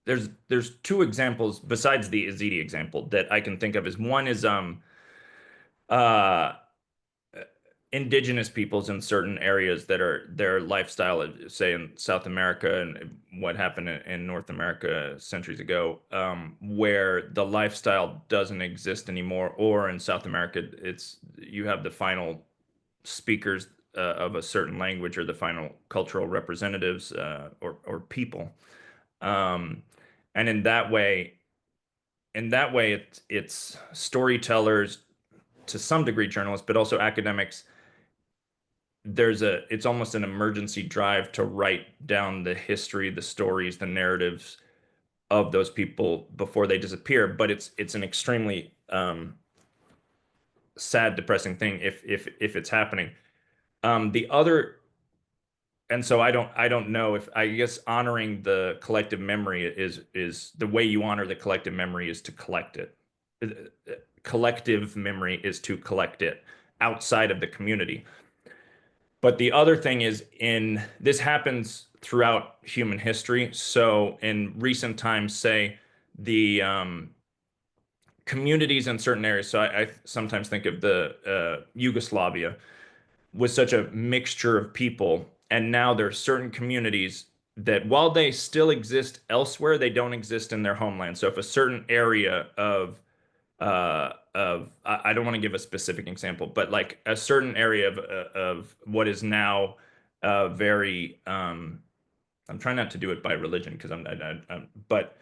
there's two examples besides the Yazidi example that I can think of is one is uh indigenous peoples in certain areas that are their lifestyle, say in South America and what happened in North America centuries ago, where the lifestyle doesn't exist anymore, or in South America, it's you have the final speakers of a certain language or the final cultural representatives or people. Um, and in that way, it's storytellers to some degree, journalists, but also academics. It's almost an emergency drive to write down the history, the stories, the narratives of those people before they disappear. But it's an extremely sad, depressing thing if it's happening. The other And so I don't know if I guess honoring the collective memory is the way you honor the collective memory is to collect it. Collective memory is to collect it outside of the community. But the other thing is in this happens throughout human history. So in recent times, say the communities in certain areas. So I sometimes think of the Yugoslavia was such a mixture of people. And now there are certain communities that while they still exist elsewhere, they don't exist in their homeland. So if a certain area of I don't want to give a specific example, but like a certain area of what is now very I'm trying not to do it by religion because but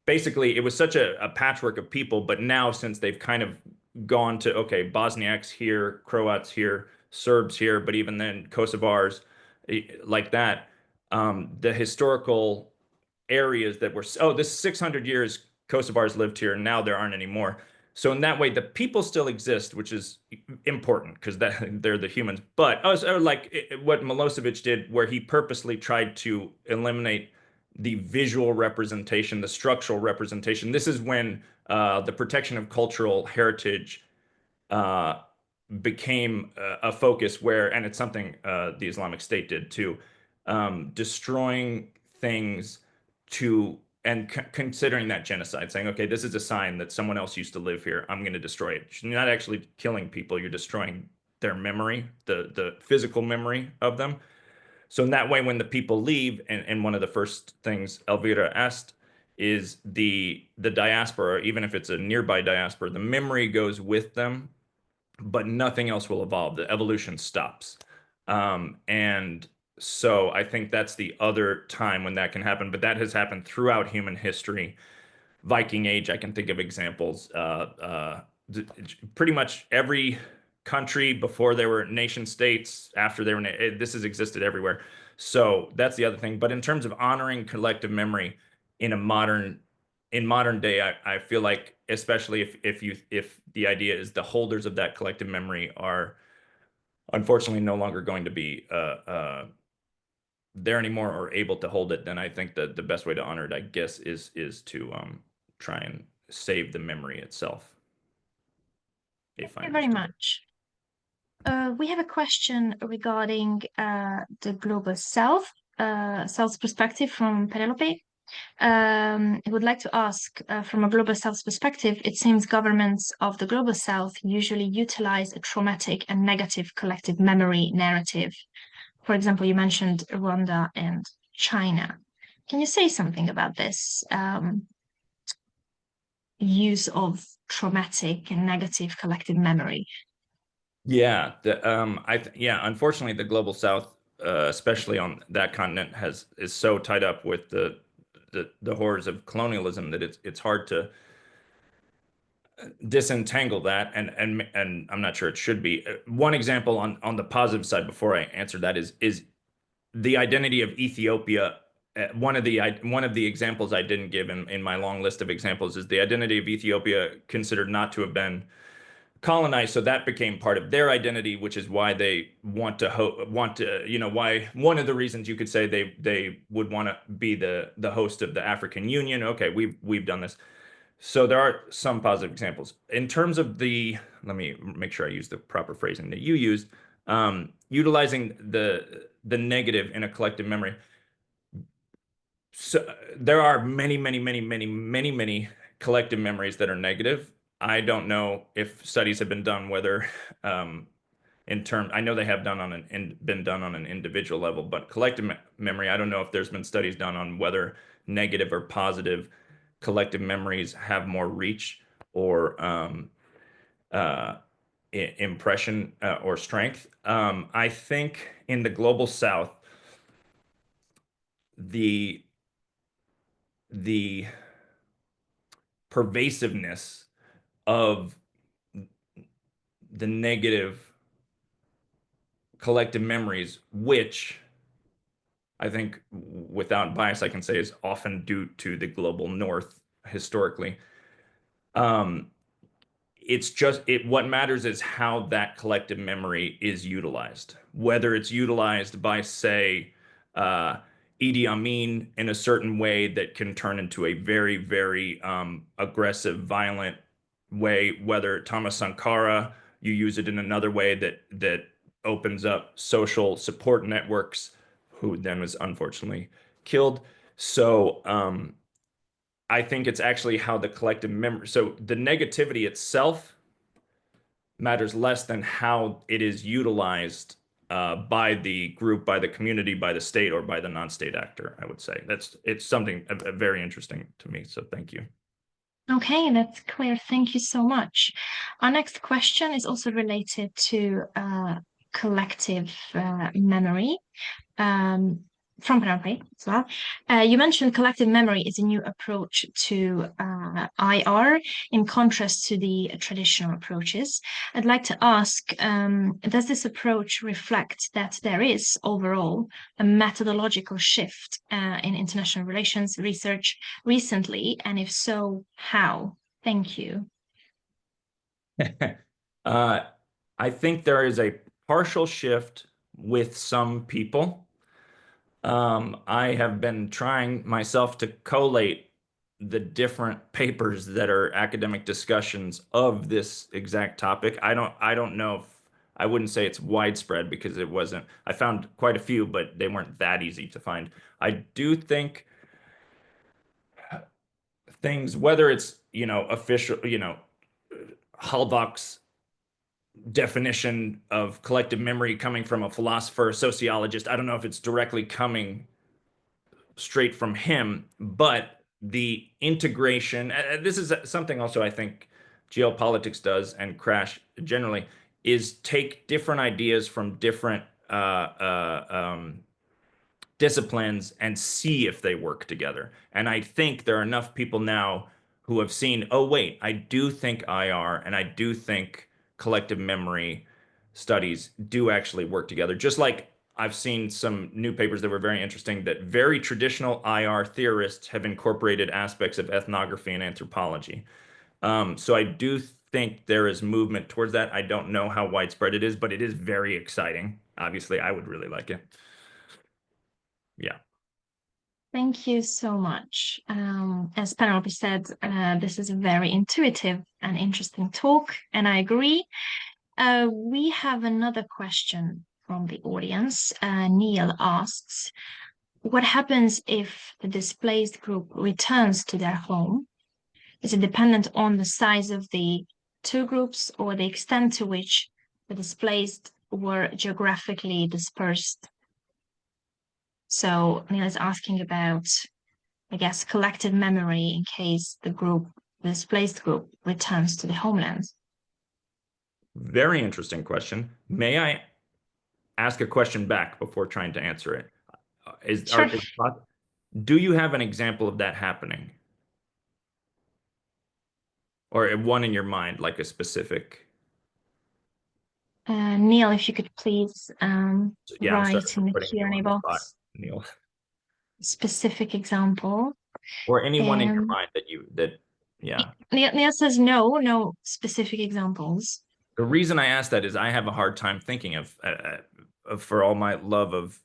basically it was such a patchwork of people, but now since they've kind of gone to, okay, Bosniaks here, Croats here, Serbs here, but even then Kosovars like that, the historical areas that were, oh, this 600 years Kosovars lived here and now there aren't anymore. So in that way, the people still exist, which is important because that they're the humans. But also like what Milosevic did, where he purposely tried to eliminate the visual representation, the structural representation. This is when the protection of cultural heritage uh, became a focus where, and it's something the Islamic State did too, destroying things to and considering that genocide, saying, okay, this is a sign that someone else used to live here. I'm going to destroy it. You're not actually killing people. You're destroying their memory, the physical memory of them. So in that way, when the people leave, and one of the first things Elvira asked is the diaspora, even if it's a nearby diaspora, the memory goes with them, but nothing else will evolve. The evolution stops. And so I think that's the other time when that can happen, but that has happened throughout human history. Viking Age, I can think of examples. Pretty much every country before there were nation states, after they were, this has existed everywhere. So that's the other thing. But in terms of honoring collective memory in a modern day, I feel like, especially if the idea is the holders of that collective memory are unfortunately no longer going to be there anymore or able to hold it, then I think that the best way to honor it, I guess, is to try and save the memory itself, Thank if I you very understood it. much. We have a question regarding the global south, south's perspective from Penelope. I would like to ask, from a global south perspective, it seems governments of the global south usually utilize a traumatic and negative collective memory narrative. For example, you mentioned Rwanda and China. Can you say something about this use of traumatic and negative collective memory? Yeah, yeah, unfortunately, the global south, especially on that continent, is so tied up with the horrors of colonialism that it's hard to disentangle that, and I'm not sure it should be. One example on the positive side before I answer that is the identity of Ethiopia. One of the examples I didn't give in my long list of examples is the identity of Ethiopia considered not to have been colonized, so that became part of their identity, which is why they why one of the reasons you could say they would want to be the host of the African Union. Okay, we've done this. So there are some positive examples. In terms of let me make sure I use the proper phrasing that you used, utilizing the negative in a collective memory. So there are many collective memories that are negative. I don't know if studies have been done whether I know they have been done on an individual level, but collective memory, I don't know if there's been studies done on whether negative or positive collective memories have more reach or uh, impression or strength. I think in the global South, the the pervasiveness of the negative collective memories, which I think, without bias, I can say is often due to the global North historically. It's just what matters is how that collective memory is utilized, whether it's utilized by, say, Idi Amin in a certain way that can turn into a very aggressive, violent way, whether Thomas Sankara, you use it in another way that opens up social support networks, who then was unfortunately killed. So I think it's actually how the collective memory, so the negativity itself matters less than how it is utilized by the group, by the community, by the state, or by the non-state actor, I would say. It's something very interesting to me, so thank you. Okay, that's clear. Thank you so much. Our next question is also related to collective memory. From Paraguay as well. You mentioned collective memory is a new approach to IR in contrast to the traditional approaches. I'd like to ask, does this approach reflect that there is overall a methodological shift in international relations research recently? And if so, how? Thank you. I think there is a partial shift with some people. I have been trying myself to collate the different papers that are academic discussions of this exact topic. I don't know if I wouldn't say it's widespread because it wasn't. I found quite a few, but they weren't that easy to find. I do think things, whether it's, official, Halbach's definition of collective memory coming from a philosopher, a sociologist, I don't know if it's directly coming straight from him, but the integration, this is something also I think geopolitics does, and Crash generally, is take different ideas from different disciplines and see if they work together. And I think there are enough people now who have seen, oh, wait, I do think IR and I do think collective memory studies do actually work together. Just like I've seen some new papers that were very interesting that very traditional IR theorists have incorporated aspects of ethnography and anthropology. So I do think there is movement towards that. I don't know how widespread it is, but it is very exciting. Obviously, I would really like it. Yeah. Thank you so much. As Penelope said, this is a very intuitive and interesting talk, and I agree. We have another question from the audience. Neil asks, what happens if the displaced group returns to their home? Is it dependent on the size of the two groups or the extent to which the displaced were geographically dispersed? So Neil is asking about, I guess, collective memory in case the displaced group, returns to the homeland. Very interesting question. May I ask a question back before trying to answer it? Sure. Do you have an example of that happening? Or one in your mind, like a specific? Neil, if you could please Yeah, I'm sorry write for in the putting you Q&A on the spot, box Neil. specific example. Or anyone in your Um, mind yeah. Neil says no specific examples. The reason I ask that is I have a hard time thinking of for all my love of,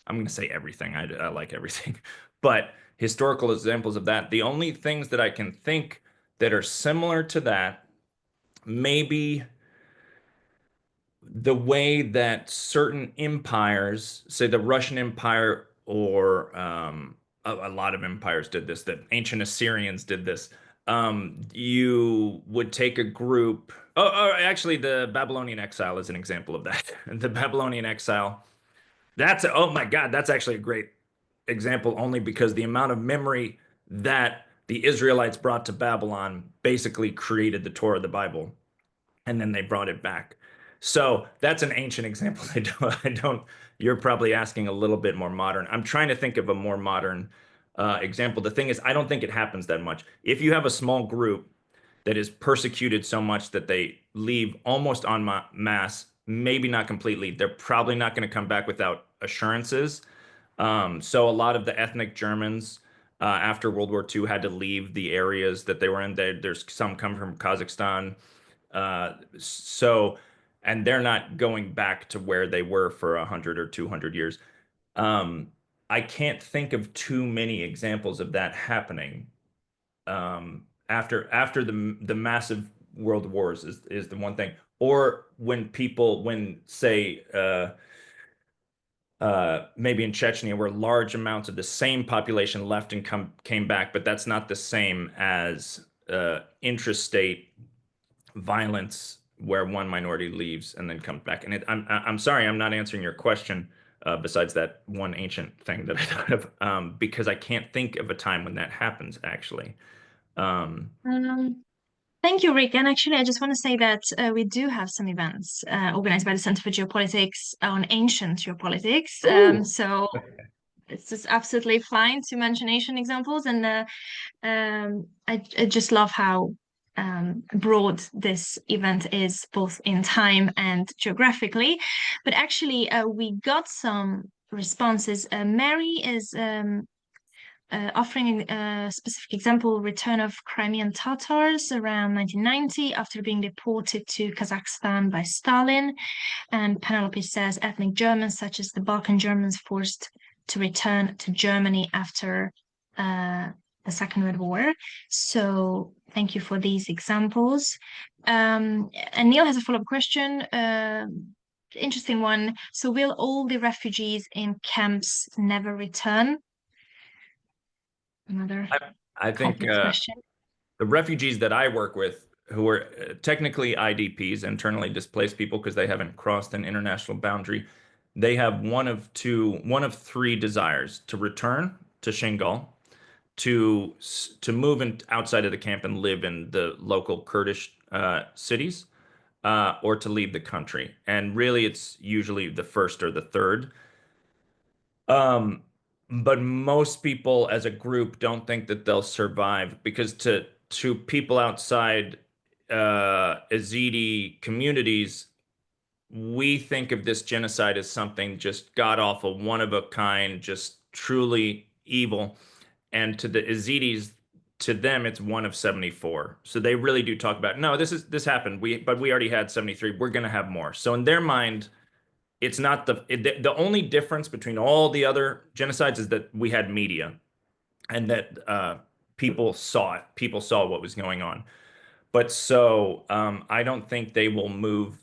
I'm going to say everything. I like everything, but historical examples of that. The only things that I can think that are similar to that, maybe the way that certain empires, say the Russian Empire or a lot of empires did this, that ancient Assyrians did this. You would take a group. Actually, the Babylonian exile is an example of that. The Babylonian exile. Oh my God, that's actually a great example only because the amount of memory that the Israelites brought to Babylon basically created the Torah, the Bible, and then they brought it back. So that's an ancient example. You're probably asking a little bit more modern. I'm trying to think of a more modern example. The thing is, I don't think it happens that much. If you have a small group that is persecuted so much that they leave almost en masse, maybe not completely, they're probably not going to come back without assurances. So a lot of the ethnic Germans after World War II had to leave the areas that they were in. There's some come from Kazakhstan. So, and they're not going back to where they were for 100 or 200 years. Um, I can't think of too many examples of that happening. After the massive world wars is the one thing, or when say maybe in Chechnya, where large amounts of the same population left and came back, but that's not the same as intrastate violence where one minority leaves and then comes back. And I'm sorry, I'm not answering your question. Besides that one ancient thing that I thought of, because I can't think of a time when that happens, actually. Um, Um, Thank you, Rick. And actually, I just want to say that we do have some events organized by the Center for Geopolitics on ancient geopolitics. Ooh. So it's just absolutely fine to mention Asian examples. And I just love how broad this event is, both in time and geographically. But actually, we got some responses. Mary is offering a specific example, return of Crimean Tatars around 1990 after being deported to Kazakhstan by Stalin. And Penelope says ethnic Germans, such as the Balkan Germans, forced to return to Germany after the Second World War. So thank you for these examples. And Neil has a follow-up question. Interesting one. So will all the refugees in camps never return? Another I, I think complex question. the refugees that I work with, who are technically IDPs, internally displaced people, because they haven't crossed an international boundary, they have one of three desires: to return to Shingal, to move outside of the camp and live in the local Kurdish cities, or to leave the country. And really, it's usually the first or the third. Um, but most people as a group don't think that they'll survive because to people outside Yazidi communities, we think of this genocide as something just god awful, one of a kind, just truly evil. And to the Yazidis, to them, it's one of 74. So they really do talk about, no, this happened. But we already had 73. We're going to have more. So in their mind, it's not the only difference between all the other genocides is that we had media and that people saw it. People saw what was going on. But so I don't think they will move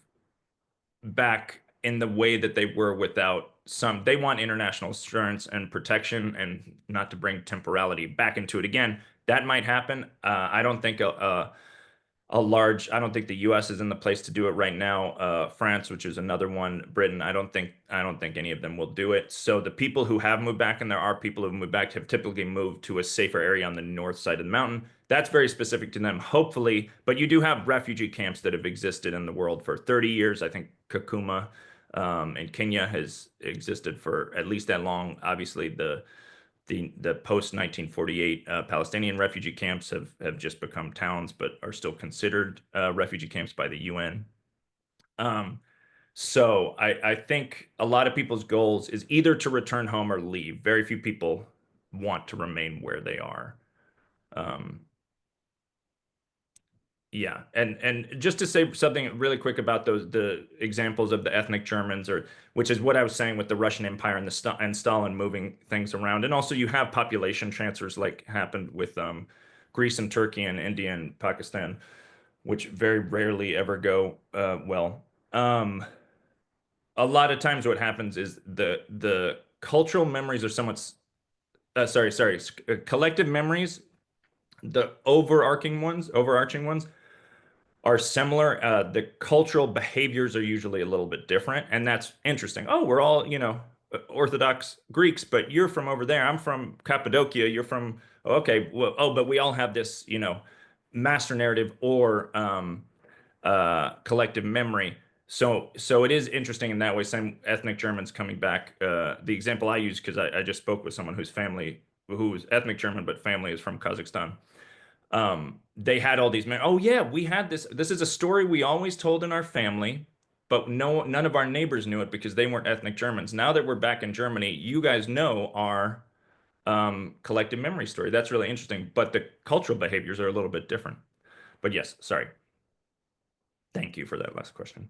back in the way that they were without some. They want international assurance and protection, and not to bring temporality back into it again. That might happen. I don't think I don't think the US is in the place to do it right now. France, which is another one, Britain, I don't think any of them will do it. So the people who have moved back, and there are people who have moved back, have typically moved to a safer area on the north side of the mountain. That's very specific to them, hopefully. But you do have refugee camps that have existed in the world for 30 years. I think Kakuma in Kenya has existed for at least that long. Obviously, the post 1948 Palestinian refugee camps have just become towns, but are still considered refugee camps by the UN. So I think a lot of people's goals is either to return home or leave. Very few people want to remain where they are. Um, Yeah, and just to say something really quick about the examples of the ethnic Germans, or which is what I was saying with the Russian Empire and and Stalin moving things around, and also you have population transfers like happened with Greece and Turkey and India and Pakistan, which very rarely ever go well. Um, a lot of times, what happens is the cultural memories are somewhat collective memories, the overarching ones are similar. The cultural behaviors are usually a little bit different, and that's interesting. Oh, we're all, Orthodox Greeks, but you're from over there. I'm from Cappadocia. You're from, okay, well, oh, but we all have this, master narrative or collective memory. So it is interesting in that way. Same ethnic Germans coming back. The example I use, because I just spoke with someone who's ethnic German, but family is from Kazakhstan. They had all these men. Oh yeah, we had this. This is a story we always told in our family, but none of our neighbors knew it because they weren't ethnic Germans. Now that we're back in Germany, you guys know our collective memory story. That's really interesting, but the cultural behaviors are a little bit different. But yes, sorry. Thank you for that last question.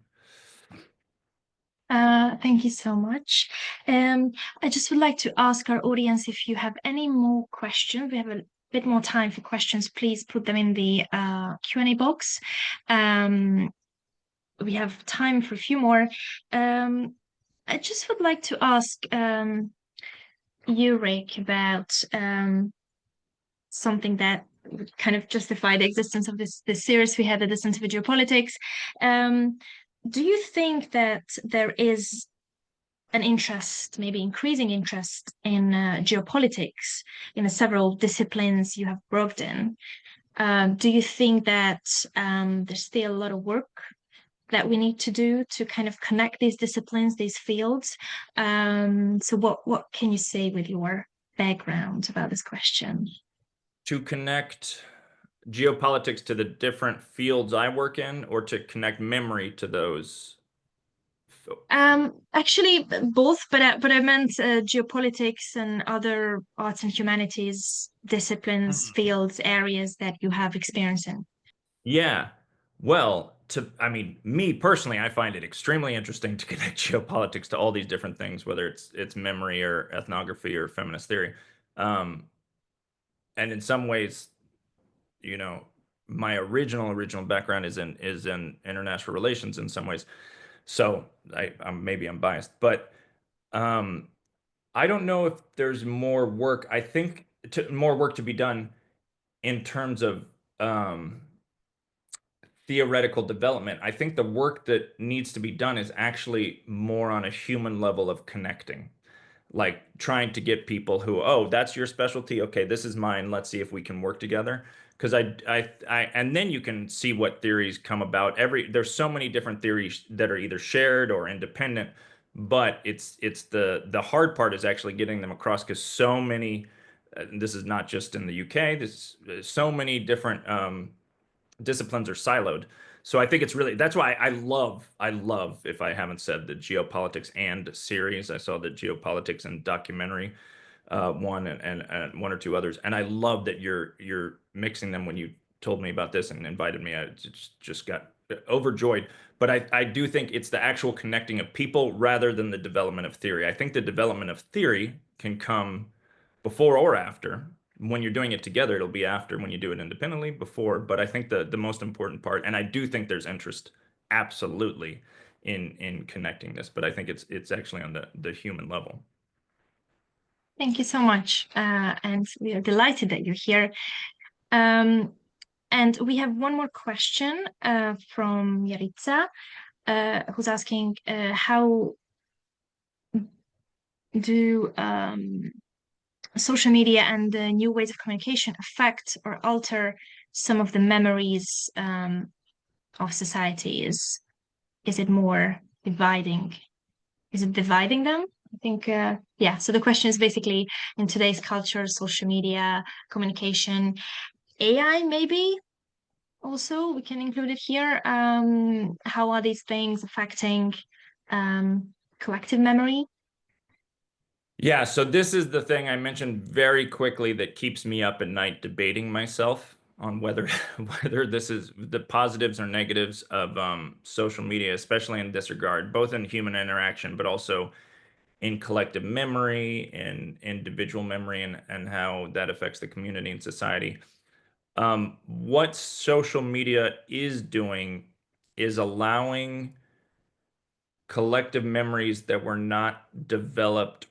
Thank you so much. I just would like to ask our audience if you have any more questions. We have a bit more time for questions. Please put them in the Q&A box. We have time for a few more. I just would like to ask you, Rick, about something that would kind of justify the existence of this series we had, the Descent of Geopolitics. Do you think that there is an interest, maybe increasing interest in geopolitics in the several disciplines you have worked in? Do you think that there's still a lot of work that we need to do to kind of connect these disciplines, these fields? So what can you say with your background about this question? To connect geopolitics to the different fields I work in, or to connect memory to those? Actually, both, but I meant geopolitics and other arts and humanities disciplines, fields, areas that you have experience in. Yeah. Well, I mean, me personally, I find it extremely interesting to connect geopolitics to all these different things, whether it's memory or ethnography or feminist theory. Um, and in some ways, you know, my original background is in international relations in some ways. So maybe I'm biased, but um, I don't know if there's more work. I think more work to be done in terms of theoretical development. I think the work that needs to be done is actually more on a human level of connecting, like trying to get people who, oh, that's your specialty. Okay, this is mine. Let's see if we can work together. Because and then you can see what theories come about. There's so many different theories that are either shared or independent, but it's the hard part is actually getting them across because so many. This is not just in the UK. So many different disciplines are siloed. So I think it's really that's why I love if I haven't said the geopolitics and series. I saw the geopolitics and documentary one and one or two others, and I love that you're mixing them. When you told me about this and invited me, I just got overjoyed. But I do think it's the actual connecting of people rather than the development of theory. I think the development of theory can come before or after. When you're doing it together, it'll be after. When you do it independently, before. But I think the most important part, and I do think there's interest absolutely in connecting this, but I think it's actually on the human level. Thank you so much. And we are delighted that you're here. Um, and we have one more question from Yaritza, who's asking how do social media and the new ways of communication affect or alter some of the memories of societies? Is it more dividing? Is it dividing them? I think, yeah. So the question is basically in today's culture, social media, communication, AI, maybe also we can include it here. How are these things affecting collective memory? Yeah, so this is the thing I mentioned very quickly that keeps me up at night debating myself. on whether whether this is the positives or negatives of social media, especially in this regard, both in human interaction, but also in collective memory and individual memory, and how that affects the community and society. What social media is doing is allowing collective memories that were not developed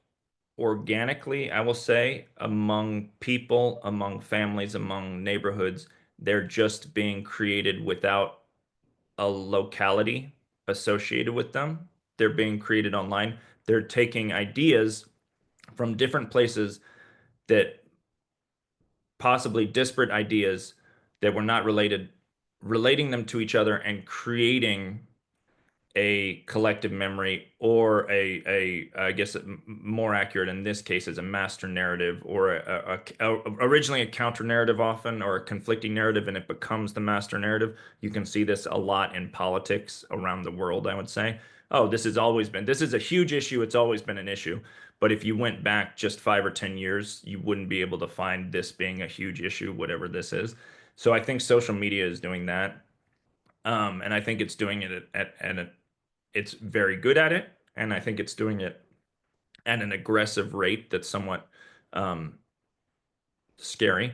organically, I will say, among people, among families, among neighborhoods. They're just being created without a locality associated with them. They're being created online. They're taking ideas from different places, that possibly disparate ideas that were not related, relating them to each other and creating a collective memory, or I guess more accurate in this case is a master narrative, or originally a counter narrative often, or a conflicting narrative, and it becomes the master narrative. You can see this a lot in politics around the world, I would say. Oh, this is a huge issue. It's always been an issue. But if you went back just 5 or 10 years, you wouldn't be able to find this being a huge issue, whatever this is. So I think social media is doing that. And I think it's doing it it's very good at it, and I think it's doing it at an aggressive rate that's somewhat um, scary.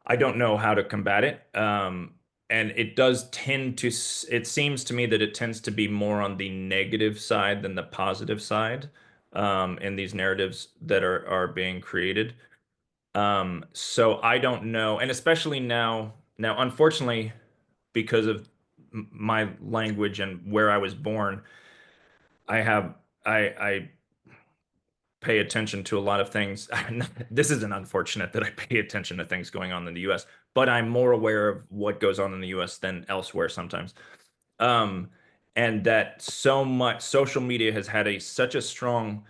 I don't know how to combat it. And it does tend to, it seems to me that it tends to be more on the negative side than the positive side, in these narratives that are being created. So I don't know, and especially now, unfortunately, because of my language and where I was born, I have I pay attention to a lot of things. This isn't unfortunate that I pay attention to things going on in the US, but I'm more aware of what goes on in the US than elsewhere sometimes. Um, and that so much social media has had such a strong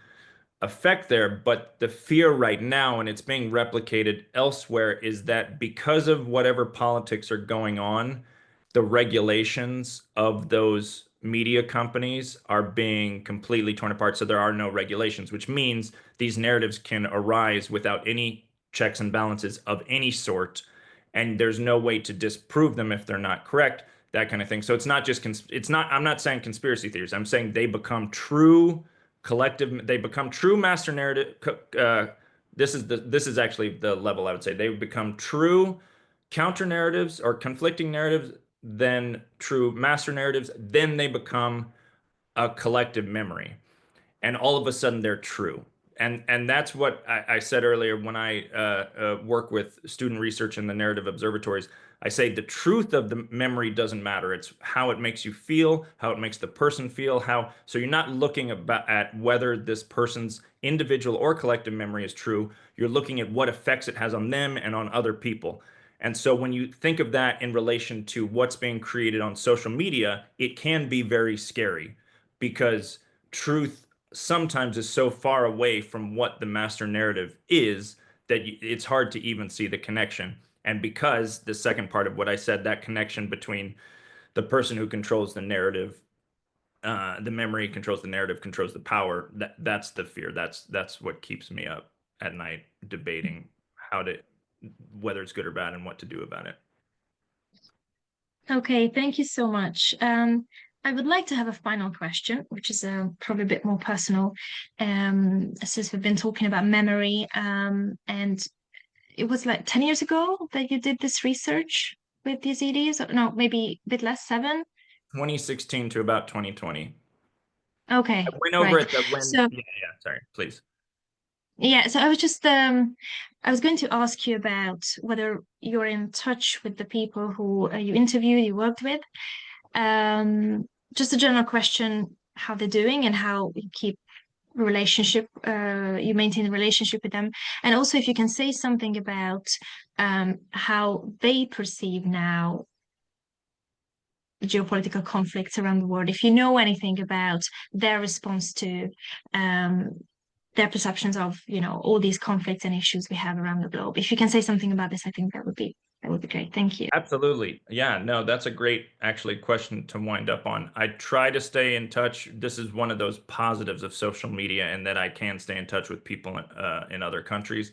effect there. But the fear right now, and it's being replicated elsewhere, is that because of whatever politics are going on, the regulations of those media companies are being completely torn apart. So there are no regulations, which means these narratives can arise without any checks and balances of any sort. And there's no way to disprove them if they're not correct, that kind of thing. So it's not just, it's not, I'm not saying conspiracy theories. I'm saying they become true collective, they become true master narrative. This is actually the level I would say. They become true counter narratives or conflicting narratives, then true master narratives, then they become a collective memory, and all of a sudden they're true. And that's what I said earlier when I work with student research in the narrative observatories. I say the truth of the memory doesn't matter. It's how it makes you feel, how it makes the person feel, how. So you're not looking at whether this person's individual or collective memory is true. You're looking at what effects it has on them and on other people. And so when you think of that in relation to what's being created on social media, it can be very scary, because truth sometimes is so far away from what the master narrative is that it's hard to even see the connection. And because the second part of what I said, that connection between the person who controls the narrative, the memory controls the narrative, controls the power, that's the fear. That's what keeps me up at night debating how to, whether it's good or bad, and what to do about it. Okay, thank you so much. I would like to have a final question, which is probably a bit more personal, since we've been talking about memory. And it was like 10 years ago that you did this research with the Yazidis, or no, maybe a bit less, 7. 2016 to about 2020. I Okay, went over right. it that when, So yeah, sorry, please. yeah, so I was just I was going to ask you about whether you're in touch with the people who you interviewed, you worked with. Just a general question, how they're doing and how you keep you maintain a relationship with them. And also if you can say something about how they perceive now geopolitical conflicts around the world, if you know anything about their response to um, their perceptions of, all these conflicts and issues we have around the globe. If you can say something about this, I think that would be great. Thank you. Absolutely. Yeah, no, that's a great actually question to wind up on. I try to stay in touch. This is one of those positives of social media, and that I can stay in touch with people in other countries.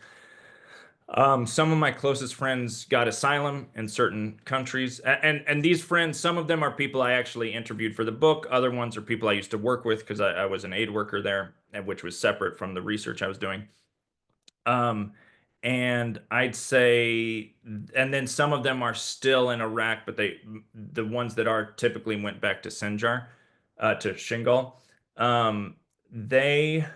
Some of my closest friends got asylum in certain countries, and these friends, some of them are people I actually interviewed for the book. Other ones are people I used to work with because I was an aid worker there, which was separate from the research I was doing. Um, and I'd say, and then some of them are still in Iraq, but the ones that are typically went back to Sinjar, to Shingal. Um, they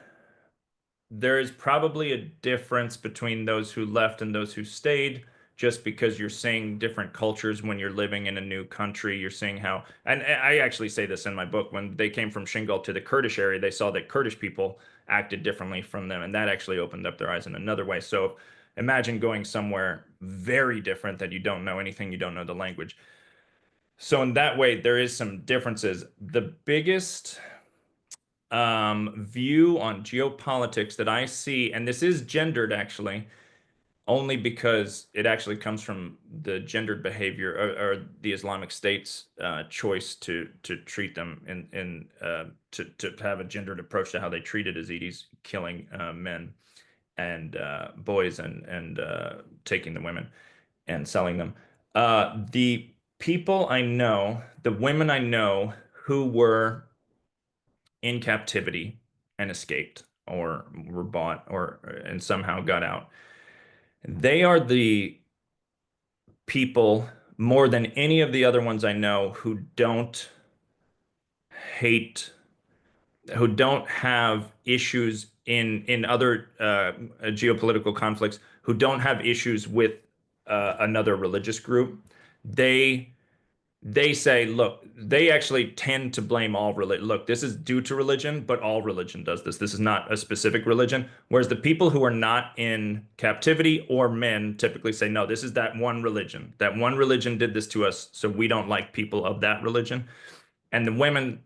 there is probably a difference between those who left and those who stayed, just because you're seeing different cultures when you're living in a new country. You're seeing how, and I actually say this in my book, when they came from Shingal to the Kurdish area, they saw that Kurdish people acted differently from them, and that actually opened up their eyes in another way. So imagine going somewhere very different that you don't know anything, you don't know the language. So in that way, there is some differences. The biggest view on geopolitics that I see, and this is gendered actually, only because it actually comes from the gendered behavior, or the Islamic State's choice to treat them to have a gendered approach to how they treated Yazidis, killing men and boys, and taking the women and selling them. The people I know, the women I know who were in captivity and escaped, or were bought, or and somehow got out. They are the people, more than any of the other ones I know, who don't hate, who don't have issues in other geopolitical conflicts, who don't have issues with another religious group. They they say, look, they actually tend to blame all religion. Look, this is due to religion, but all religion does this. This is not a specific religion. Whereas the people who are not in captivity, or men, typically say, no, this is that one religion. That one religion did this to us, so we don't like people of that religion. And the women,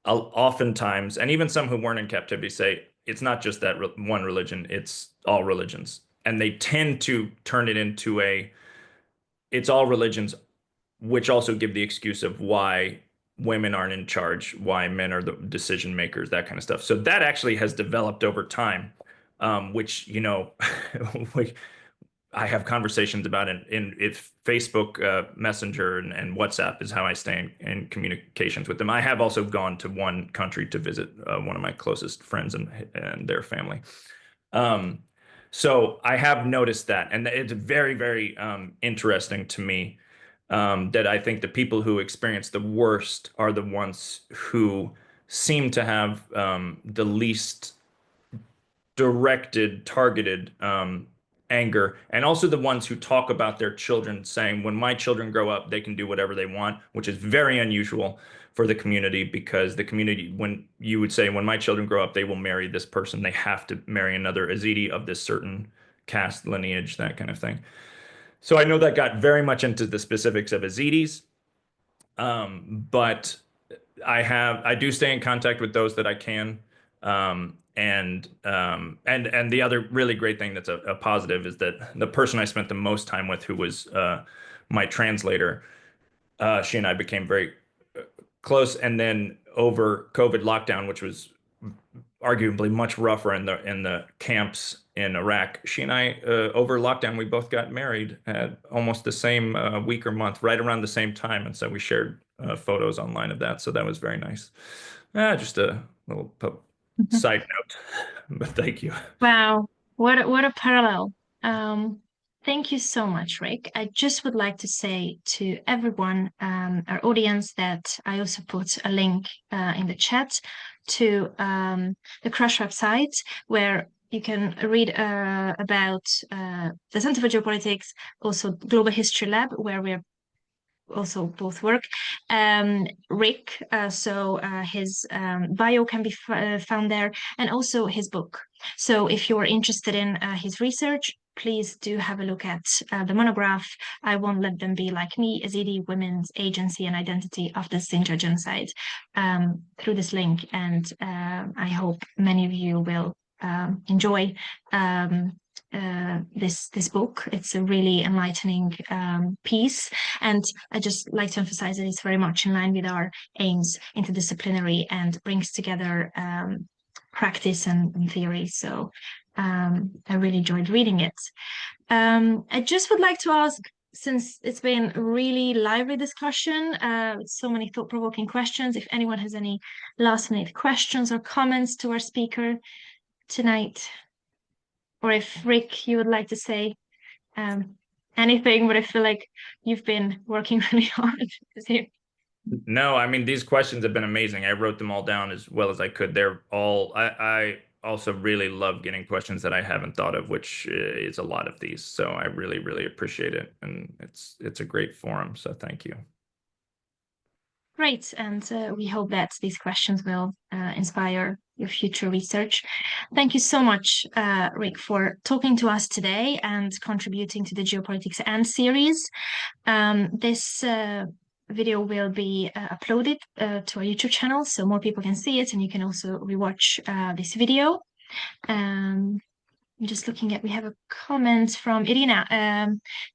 oftentimes, and even some who weren't in captivity, say, it's not just that one religion, it's all religions. And they tend to turn it into it's all religions, which also give the excuse of why women aren't in charge, why men are the decision makers, that kind of stuff. So that actually has developed over time, which, we, I have conversations about in if Facebook Messenger and WhatsApp is how I stay in communications with them. I have also gone to one country to visit one of my closest friends and their family. Um, so I have noticed that, and it's very, very interesting to me, that I think the people who experience the worst are the ones who seem to have the least directed, targeted anger, and also the ones who talk about their children, saying, when my children grow up, they can do whatever they want, which is very unusual for the community, because the community, when you would say, when my children grow up, they will marry this person, they have to marry another Yazidi of this certain caste, lineage, that kind of thing. So I know that got very much into the specifics of Yazidis, but I do stay in contact with those that I can. And the other really great thing that's a positive is that the person I spent the most time with, who was my translator, she and I became very close. And then over COVID lockdown, which was arguably much rougher in the camps in Iraq, she and I, over lockdown, we both got married at almost the same week or month, right around the same time, and so we shared photos online of that. So that was very nice. Just a little side note, but thank you. Wow, what a parallel. Um, Thank you so much, Rick. I just would like to say to everyone, our audience, that I also put a link in the chat to the Crush website, where you can read about the Center for Geopolitics, also Global History Lab, where we're also both work. Rick, his bio can be found there, and also his book. So if you're interested in his research, please do have a look at the monograph, I Won't Let Them Be Like Me, Yazidi Women's Agency and Identity After the Sinjar Genocide, through this link. And I hope many of you will enjoy this book. It's a really enlightening piece, and I just like to emphasize that it's very much in line with our aims, interdisciplinary, and brings together practice and theory. So I really enjoyed reading it. I just would like to ask, since it's been a really lively discussion, with so many thought-provoking questions, if anyone has any last-minute questions or comments to our speaker tonight, or if Rick, you would like to say anything, but I feel like you've been working really hard. No, I mean, these questions have been amazing. I wrote them all down as well as I could. They're all, I also really love getting questions that I haven't thought of, which is a lot of these. So I really, really appreciate it. And it's a great forum. So thank you. Great, and we hope that these questions will inspire your future research. Thank you so much, Rick, for talking to us today and contributing to the Geopolitics and series. This video will be uploaded to our YouTube channel so more people can see it, and you can also rewatch this video. I'm just looking at, we have a comment from Irina.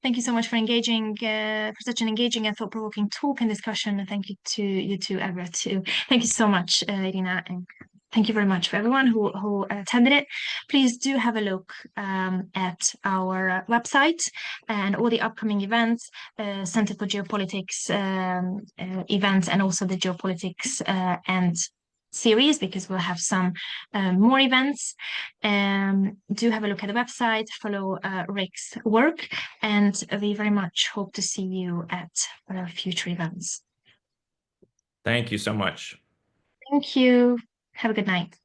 Thank you so much for engaging, for such an engaging and thought-provoking talk and discussion. And thank you to you too, Ebra, too. Thank you so much, Irina. And thank you very much for everyone who attended it. Please do have a look at our website and all the upcoming events, Center for Geopolitics events, and also the Geopolitics and series, because we'll have some more events. Do have a look at the website, follow Rick's work, and we very much hope to see you at future events. Thank you so much. Thank you. Have a good night.